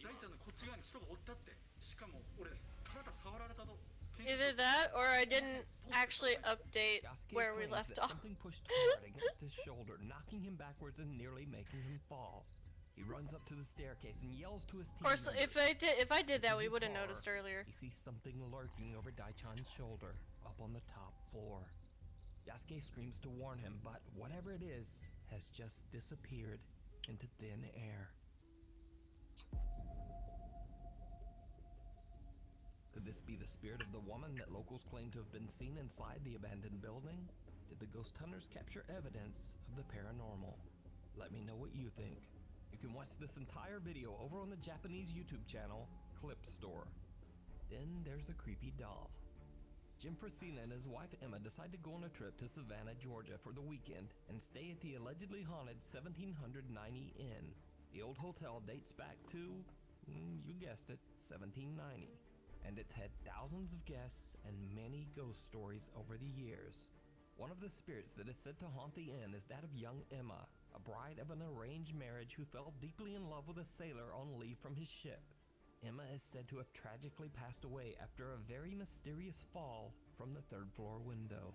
大ちゃんのこっち側に人がおったってしかも俺体触られたと Either that, or I didn't actually update Yasuke where we claims left that off. something pushed hard against his shoulder, knocking him backwards and nearly making him fall. He runs up to the staircase and yells to his Of team course, members. if I did that, we To his would have horror, noticed earlier. He sees something lurking over Daichan's shoulder, up on the top floor. Yasuke screams to warn him, but whatever it is has just disappeared into thin air. Could this be the spirit of the woman that locals claim to have been seen inside the abandoned building? Did the ghost hunters capture evidence of the paranormal? Let me know what you think You can watch this entire video over on the Japanese YouTube channel, Clip Store. Then there's the creepy doll. Jim Frasina and his wife Emma decide to go on a trip to Savannah, Georgia for the weekend and stay at the allegedly haunted 1790 Inn. The old hotel dates back to, you guessed it, 1790. And it's had thousands of guests and many ghost stories over the years. One of the spirits that is said to haunt the inn is that of young Emma, a bride of an arranged marriage who fell deeply in love with a sailor on leave from his ship. Emma is said to have tragically passed away after a very mysterious fall from the third-floor window.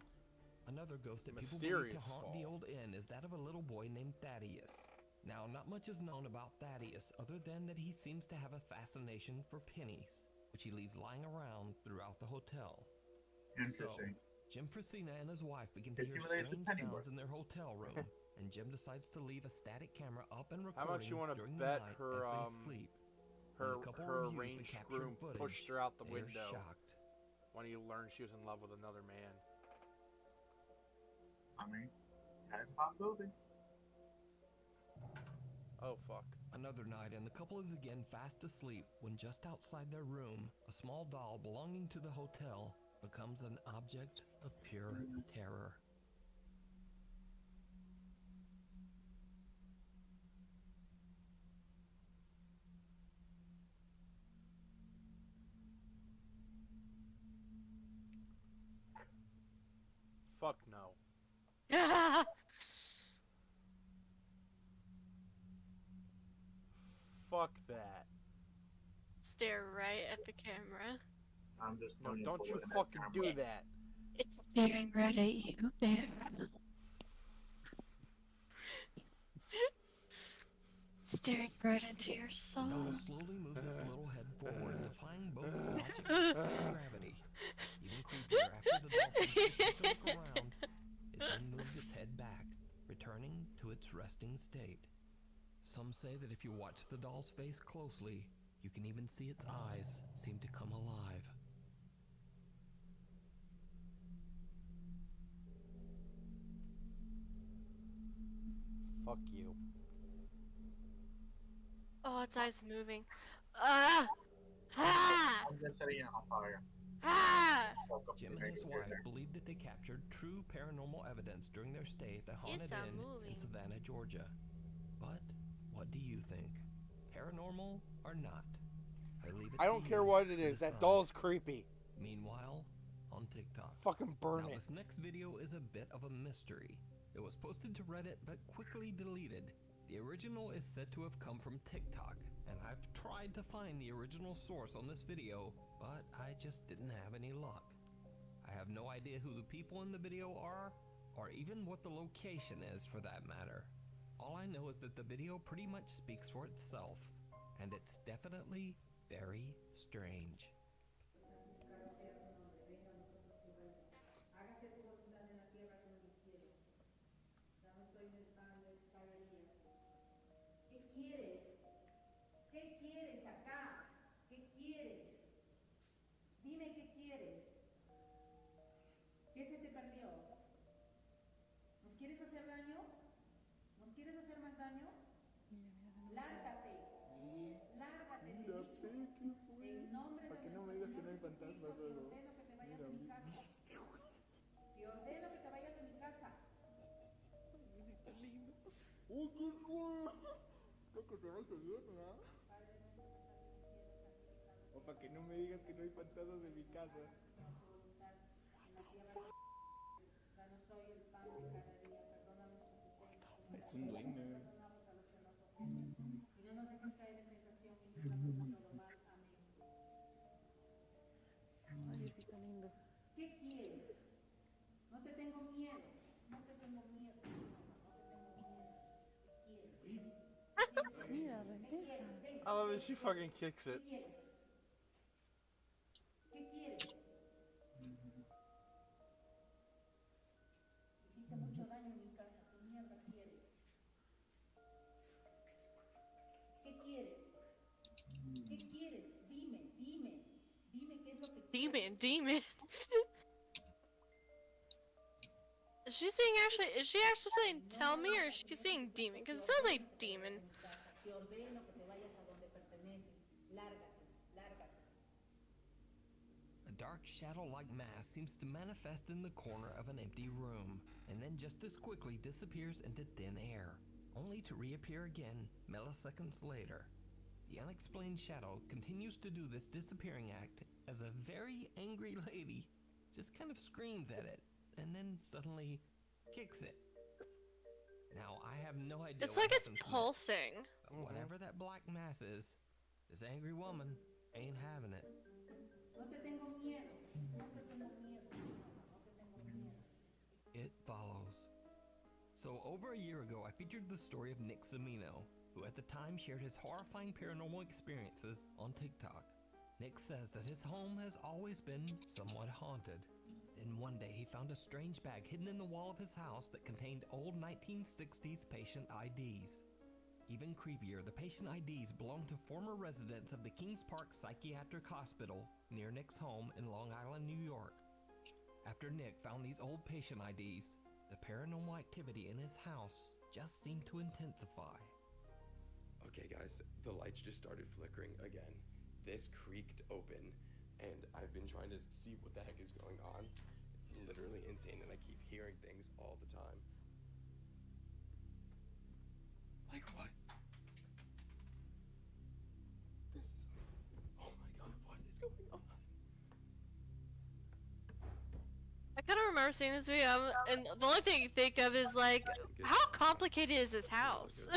Another ghost that people believe to haunt the old inn is that of a little boy named Thaddeus. Now, not much is known about Thaddeus other than that he seems to have a fascination for pennies, which he leaves lying around throughout the hotel. Interesting. So, Jim Frasina and his wife begin to hear strange sounds in their hotel room, and Jim decides to leave a static camera up and recording How much you want to during bet the night her as they sleep. her reviews the arranged captured groom footage, pushed her out the they are window shocked. when he learned she was in love with another man? I mean, that's a possibility. Oh, fuck. Another night, and the couple is again fast asleep when just outside their room, a small doll belonging to the hotel becomes an object of pure terror. Fuck no. Fuck that. Stare right at the camera. I'm just No, don't you fucking do that. It's staring right at you, there. Staring right into your soul. The doll slowly moves its little head forward, defying both logic and gravity. Even creepier, after the doll seems to take a look around, it then moves its head back, returning to its resting state. Some say that if you watch the doll's face closely, you can even see its eyes seem to come alive. Fuck you. Oh, its eyes moving. Ah! Ah! I'm just setting it on fire. Ah! Jim and his wife believe that they captured true paranormal evidence during their stay at the Haunted Inn in Savannah, Georgia. But what do you think? Paranormal or not? I don't care what it is. That doll's creepy. Meanwhile, on TikTok. Fucking burn now, it. This next video is a bit of a mystery. It was posted to Reddit but quickly deleted. The original is said to have come from TikTok, and I've tried to find the original source on this video, but I just didn't have any luck. I have no idea who the people in the video are, or even what the location is for that matter. All I know is that the video pretty much speaks for itself, and it's definitely very strange. Para que no me digas que no hay fantasmas luego. Mira, Te ordeno que te vayas de mi casa. está lindo. ¡Uy, qué fue! Creo que se va a salir, ¿no? O para que no me digas que no hay fantasmas en mi casa. Es un duende. Y no nos dejes caer en tentación y líbranos de todo mal. Amén. Ay, Diosito lindo. ¿Qué quieres? No te tengo miedo. No te tengo miedo. Mira, regresa. I love it. She fucking kicks it. ¿Qué quieres? Hiciste mucho daño en mi casa. ¿Qué mierda quieres? ¿Qué quieres? ¿Qué quieres? Dime, dime. Dime qué es lo que quieres. Demon. Is she saying actually? Is she actually saying tell me, or is she saying demon? Because it sounds like demon. Te ordeno que te vayas a donde perteneces. Lárgate, lárgate. A dark shadow-like mass seems to manifest in the corner of an empty room, and then just as quickly disappears into thin air, only to reappear again milliseconds later. The unexplained shadow continues to do this disappearing act as a very angry lady just kind of screams at it, and then suddenly kicks it. Now, I have no idea It's what like it's happens next, pulsing. but whatever that black mass is, this angry woman ain't having it. No te tengo miedo. No te tengo miedo. No te tengo miedo. It follows. So over a year ago, I featured the story of Nick Cimino, who at the time shared his horrifying paranormal experiences on TikTok. Nick says that his home has always been somewhat haunted. Then one day he found a strange bag hidden in the wall of his house that contained old 1960s patient IDs. Even creepier, the patient IDs belonged to former residents of the Kings Park Psychiatric Hospital near Nick's home in Long Island, New York. After Nick found these old patient IDs, the paranormal activity in his house just seemed to intensify. Okay guys, the lights just started flickering again. This creaked open, and I've been trying to see what the heck is going on. It's literally insane, and I keep hearing things all the time. Like what? This is... Oh my god, what is going on? I kind of remember seeing this video, and the only thing you think of is like, how complicated is this house?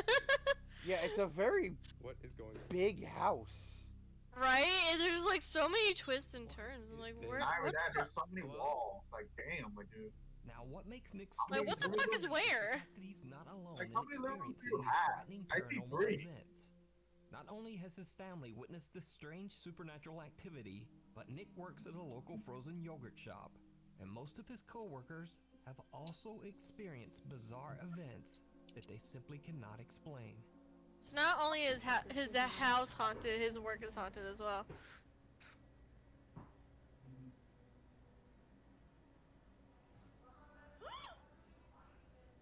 Yeah, it's a very What is going on? big house. Right? And there's like so many twists and turns. I'm like, where? Not even what's that, the- there's so many walls. Like, damn, my dude. Now, what makes Nick Like, what the fuck is where? that he's not alone Like, in how many levels experiencing do you these have? frightening I see paranormal 3. events. Not only has his family witnessed this strange supernatural activity, but Nick works at a local frozen yogurt shop, and most of his co-workers have also experienced bizarre events that they simply cannot explain. So not only is his house haunted, his work is haunted as well.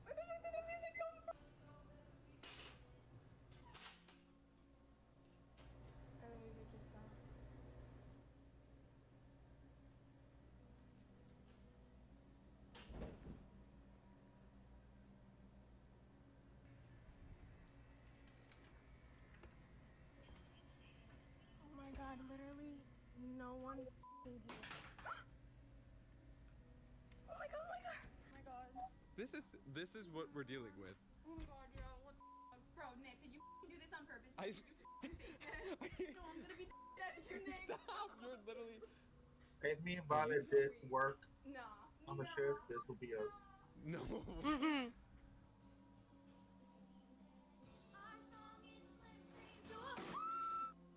Where the heck did the music come from? And the music just stopped. Oh my god, literally no one f***ing here. Oh my god, oh my god! Oh my god. This is what we're dealing with. Oh my god, yo, what the fuck? Bro, Nick, did you f***ing do this on purpose? I- Did you f***ing fake this? No, I'm gonna be the out of here, Nick. Stop! You're literally... If me and Violet did work Nah. on the ship, this will be us. No.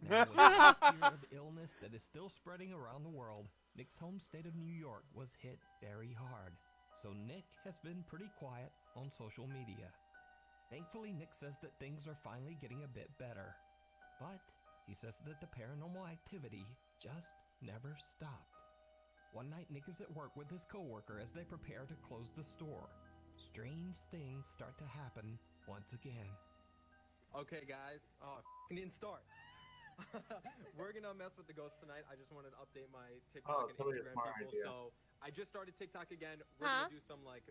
Now, with this fear of illness that is still spreading around the world, Nick's home state of New York was hit very hard. So Nick has been pretty quiet on social media. Thankfully, Nick says that things are finally getting a bit better. But he says that the paranormal activity just never stopped. One night, Nick is at work with his coworker as they prepare to close the store. Strange things start to happen once again. Okay, guys. Oh, it didn't start. We're gonna mess with the ghost tonight. I just wanted to update my TikTok and totally a Instagram smart people. idea. So I just started TikTok again. We're Huh? gonna do some like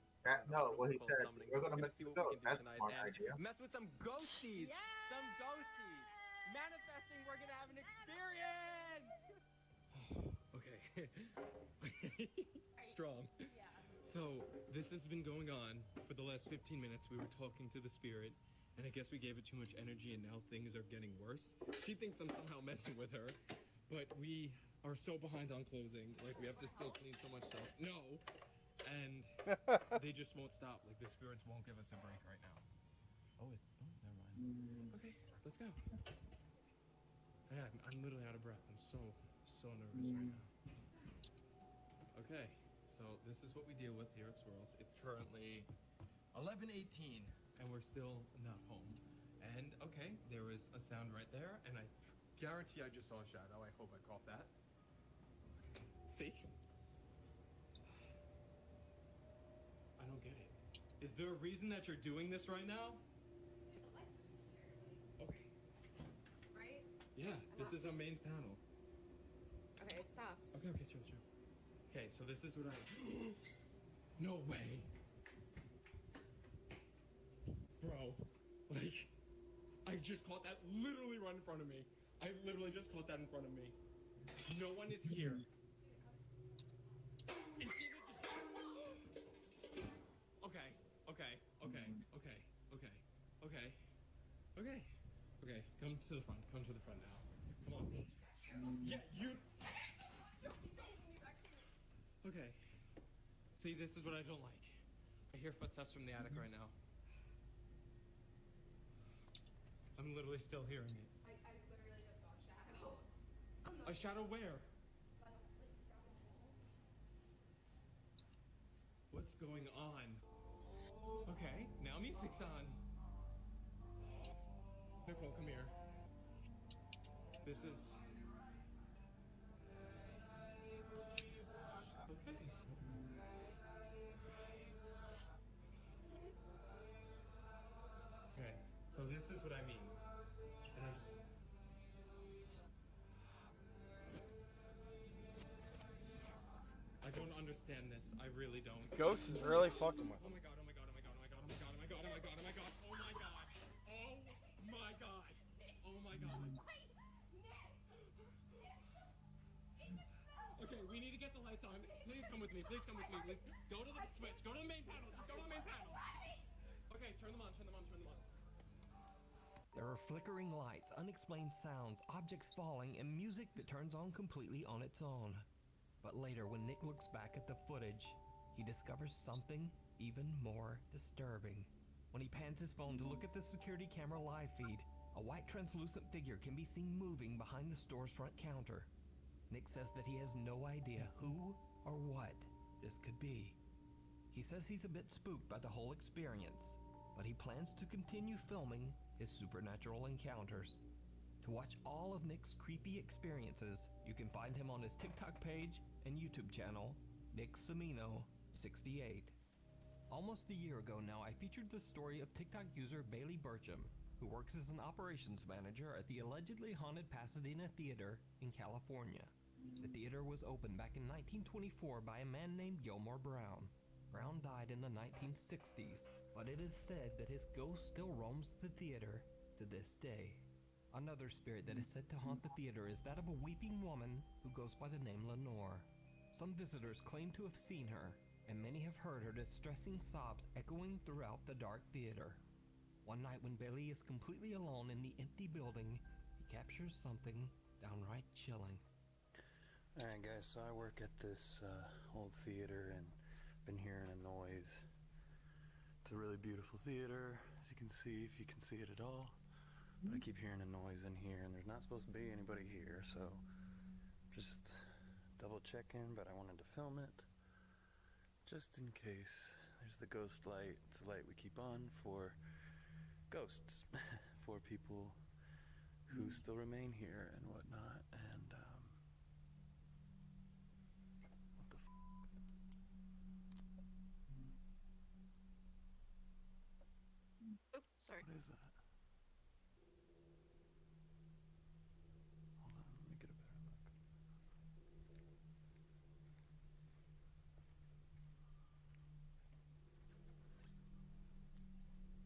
No, what he code said, summoning. we're gonna mess see with what we ghosts. can do That's a tonight smart and idea. mess with some ghosties. Some ghosties. Manifesting. We're gonna have an experience. Okay. Strong. So, this has been going on for the last 15 minutes. We were talking to the spirit, and I guess we gave it too much energy, and now things are getting worse. She thinks I'm somehow messing with her, but we are so behind on closing. Like, we have to still clean so much stuff. No! And they just won't stop. Like, the spirits won't give us a break right now. Oh, never mind. Okay, let's go. Yeah, I'm literally out of breath. I'm so nervous right now. Okay, so this is what we deal with here at Swirls. It's currently 11:18, and we're still not home. And, okay, there was a sound right there, and I guarantee I just saw a shadow. I hope I caught that. See? I don't get it. Is there a reason that you're doing this right now? Okay. Yeah, this is our main panel. Okay, stop. Okay, chill. Okay, so this is what I... No way. Bro, like, I just caught that literally right in front of me. I literally just caught that in front of me. No one is here. Okay, come to the front now. Come on. Yeah, you... Okay. See, this is what I don't like. I hear footsteps from the attic right now. I'm literally still hearing it. I literally just saw a shadow. A shadow where? What's going on? Okay, now music's on. Nicole, come here. This is... Okay. Okay, so this is what I mean. And I just... I don't understand this. I really don't. Ghost is really fucking with him. Oh my god, oh my god, oh my god, oh my god, oh my god, oh my god, oh my god, oh my god, oh my god, oh my god, oh my god. Okay, we need to get the lights on. Please come with me, please come with me, please. Go to the switch, go to the main panel, just go to the main panel. Okay, turn them on, turn them on, turn them on. There are flickering lights, unexplained sounds, objects falling, and music that turns on completely on its own. But later, when Nick looks back at the footage, he discovers something even more disturbing. When he pans his phone to look at the security camera live feed, a white translucent figure can be seen moving behind the store's front counter. Nick says that he has no idea who or what this could be. He says he's a bit spooked by the whole experience, but he plans to continue filming his supernatural encounters. To watch all of Nick's creepy experiences, you can find him on his TikTok page and YouTube channel, Nick Cimino 68. Almost a year ago now, I featured the story of TikTok user Bailey Burcham, who works as an operations manager at the allegedly haunted Pasadena Theater in California. The theater was opened back in 1924 by a man named Gilmore Brown. Brown died in the 1960s, but it is said that his ghost still roams the theater to this day. Another spirit that is said to haunt the theater is that of a weeping woman who goes by the name Lenore. Some visitors claim to have seen her, and many have heard her distressing sobs echoing throughout the dark theater. One night when Bailey is completely alone in the empty building, he captures something downright chilling. Alright guys, so I work at this old theater and been hearing a noise. It's a really beautiful theater, as you can see, if you can see it at all. But I keep hearing a noise in here, and there's not supposed to be anybody here, so just double checking, but I wanted to film it just in case. There's the ghost light. It's a light we keep on for ghosts, for people who still remain here and whatnot, and what the Oops, sorry. What is that?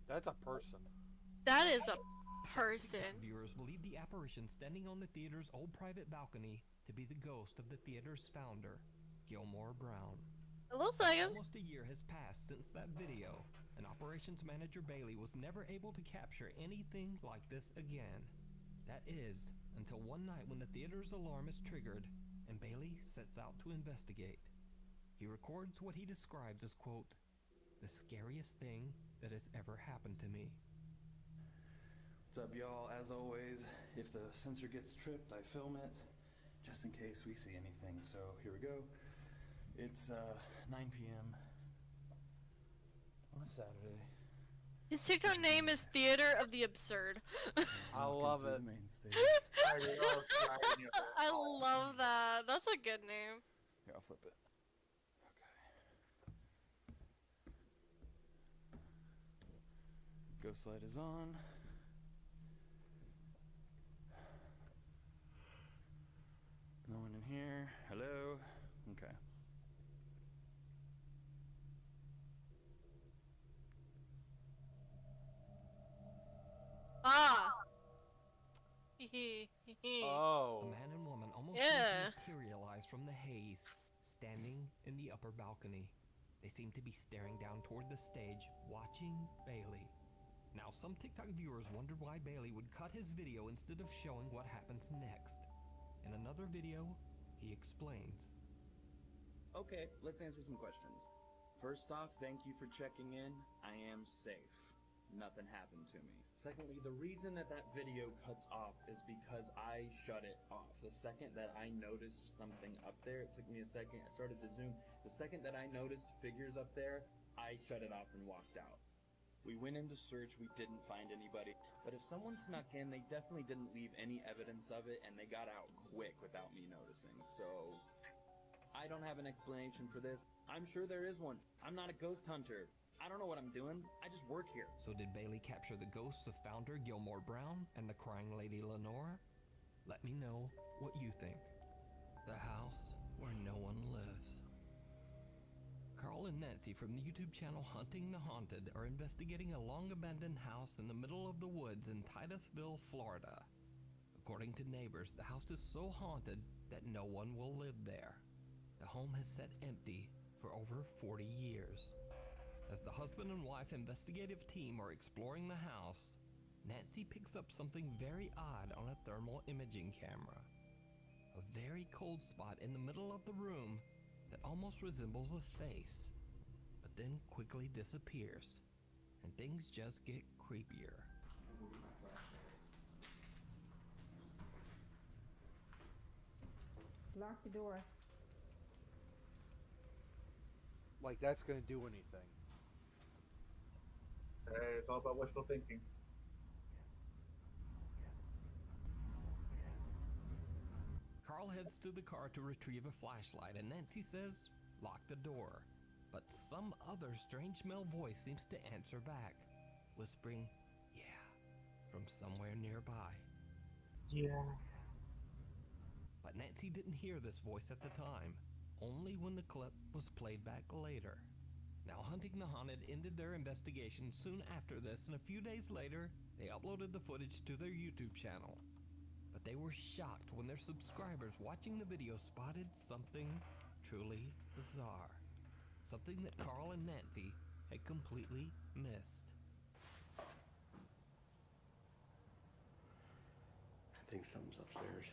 That's a person. That is a person. Viewers believe the apparition standing on the theater's old private balcony to be the ghost of the theater's founder, Gilmore Brown. Hello, Saga. Almost a year has passed since that video, and operations manager Bailey was never able to capture anything like this again. That is, until one night when the theater's alarm is triggered, and Bailey sets out to investigate. He records what he describes as, quote, "the scariest thing that has ever happened to me." What's up, y'all? As always, if the sensor gets tripped, I film it just in case we see anything. So here we go. It's 9 p.m. on a Saturday. His TikTok name is Theater of the Absurd. I love it. I love that. That's a good name. Here, I'll flip it. Ghost light is on. Oh. A man and woman almost Yeah. seem to materialize from the haze, standing in the upper balcony. They seem to be staring down toward the stage, watching Bailey. Now, some TikTok viewers wondered why Bailey would cut his video instead of showing what happens next. In another video, he explains. Okay, let's answer some questions. First off, thank you for checking in. I am safe. Nothing happened to me. Secondly, the reason that video cuts off is because I shut it off. The second that I noticed something up there, it took me a second, I started to zoom. The second that I noticed figures up there, I shut it off and walked out. We went into search, we didn't find anybody. But if someone snuck in, they definitely didn't leave any evidence of it, and they got out quick without me noticing. So, I don't have an explanation for this. I'm sure there is one. I'm not a ghost hunter. I don't know what I'm doing. I just work here. So did Bailey capture the ghosts of founder Gilmore Brown and the crying lady Lenore? Let me know what you think. The house where no one lives. Carl and Nancy from the YouTube channel Hunting the Haunted are investigating a long-abandoned house in the middle of the woods in Titusville, Florida. According to neighbors, the house is so haunted that no one will live there. The home has sat empty for over 40 years. As the husband and wife investigative team are exploring the house, Nancy picks up something very odd on a thermal imaging camera. A very cold spot in the middle of the room that almost resembles a face, but then quickly disappears, and things just get creepier. Lock the door. Like that's gonna do anything. Hey, it's all about wishful thinking. Carl heads to the car to retrieve a flashlight, and Nancy says, lock the door. But some other strange male voice seems to answer back, whispering, yeah, from somewhere nearby. Yeah. But Nancy didn't hear this voice at the time, only when the clip was played back later. Now, Hunting the Haunted ended their investigation soon after this, and a few days later, they uploaded the footage to their YouTube channel. But they were shocked when their subscribers watching the video spotted something truly bizarre. Something that Carl and Nancy had completely missed. I think something's upstairs.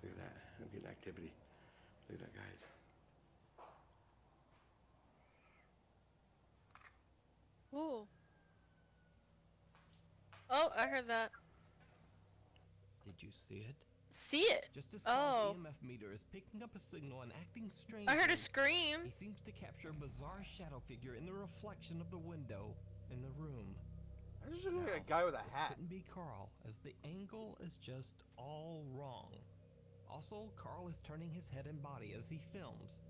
Look at that. I'm getting activity. Look at that, guys. Ooh. Oh, I heard that. Did you see it? See it? Just as Carl's Oh. EMF meter is picking up a signal and acting strangely, I heard a scream. he seems to capture a bizarre shadow figure in the reflection of the window in the room. I just look like a guy with a This hat. couldn't be Carl, as the angle is just all wrong. Also, Carl is turning his head and body as he films,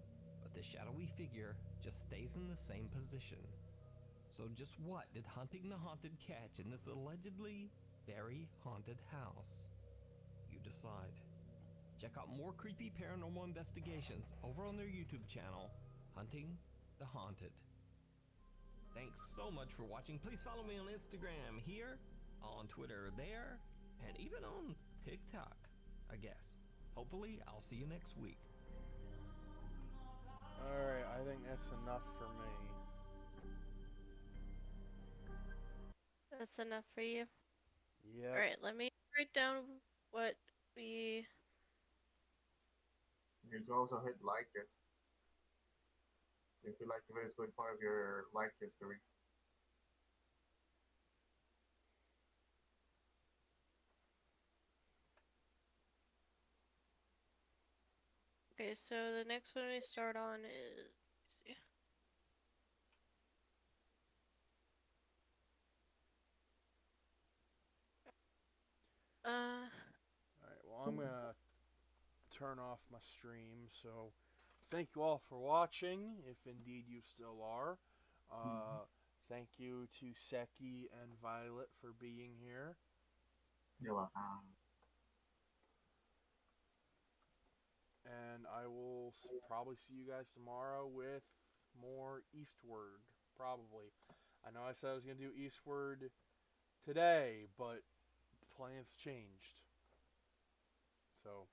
but the shadowy figure just stays in the same position. So just what did Hunting the Haunted catch in this allegedly very haunted house? You decide. Check out more creepy paranormal investigations over on their YouTube channel, Hunting the Haunted. Thanks so much for watching. Please follow me on Instagram here, on Twitter there, and even on TikTok, I guess. Hopefully, I'll see you next week. Alright, I think that's enough for me. That's enough for you. Yeah. Alright, let me write down what we... You can also hit like it. If you like the video, it's going to be part of your like history. Okay, so the next one we start on is... Let's see. Alright, well, I'm gonna turn off my stream, so thank you all for watching, if indeed you still are. Thank you to Seki and Violet for being here. You're welcome. And I will probably see you guys tomorrow with more Eastward, probably. I know I said I was going to do Eastward today, but plans changed. So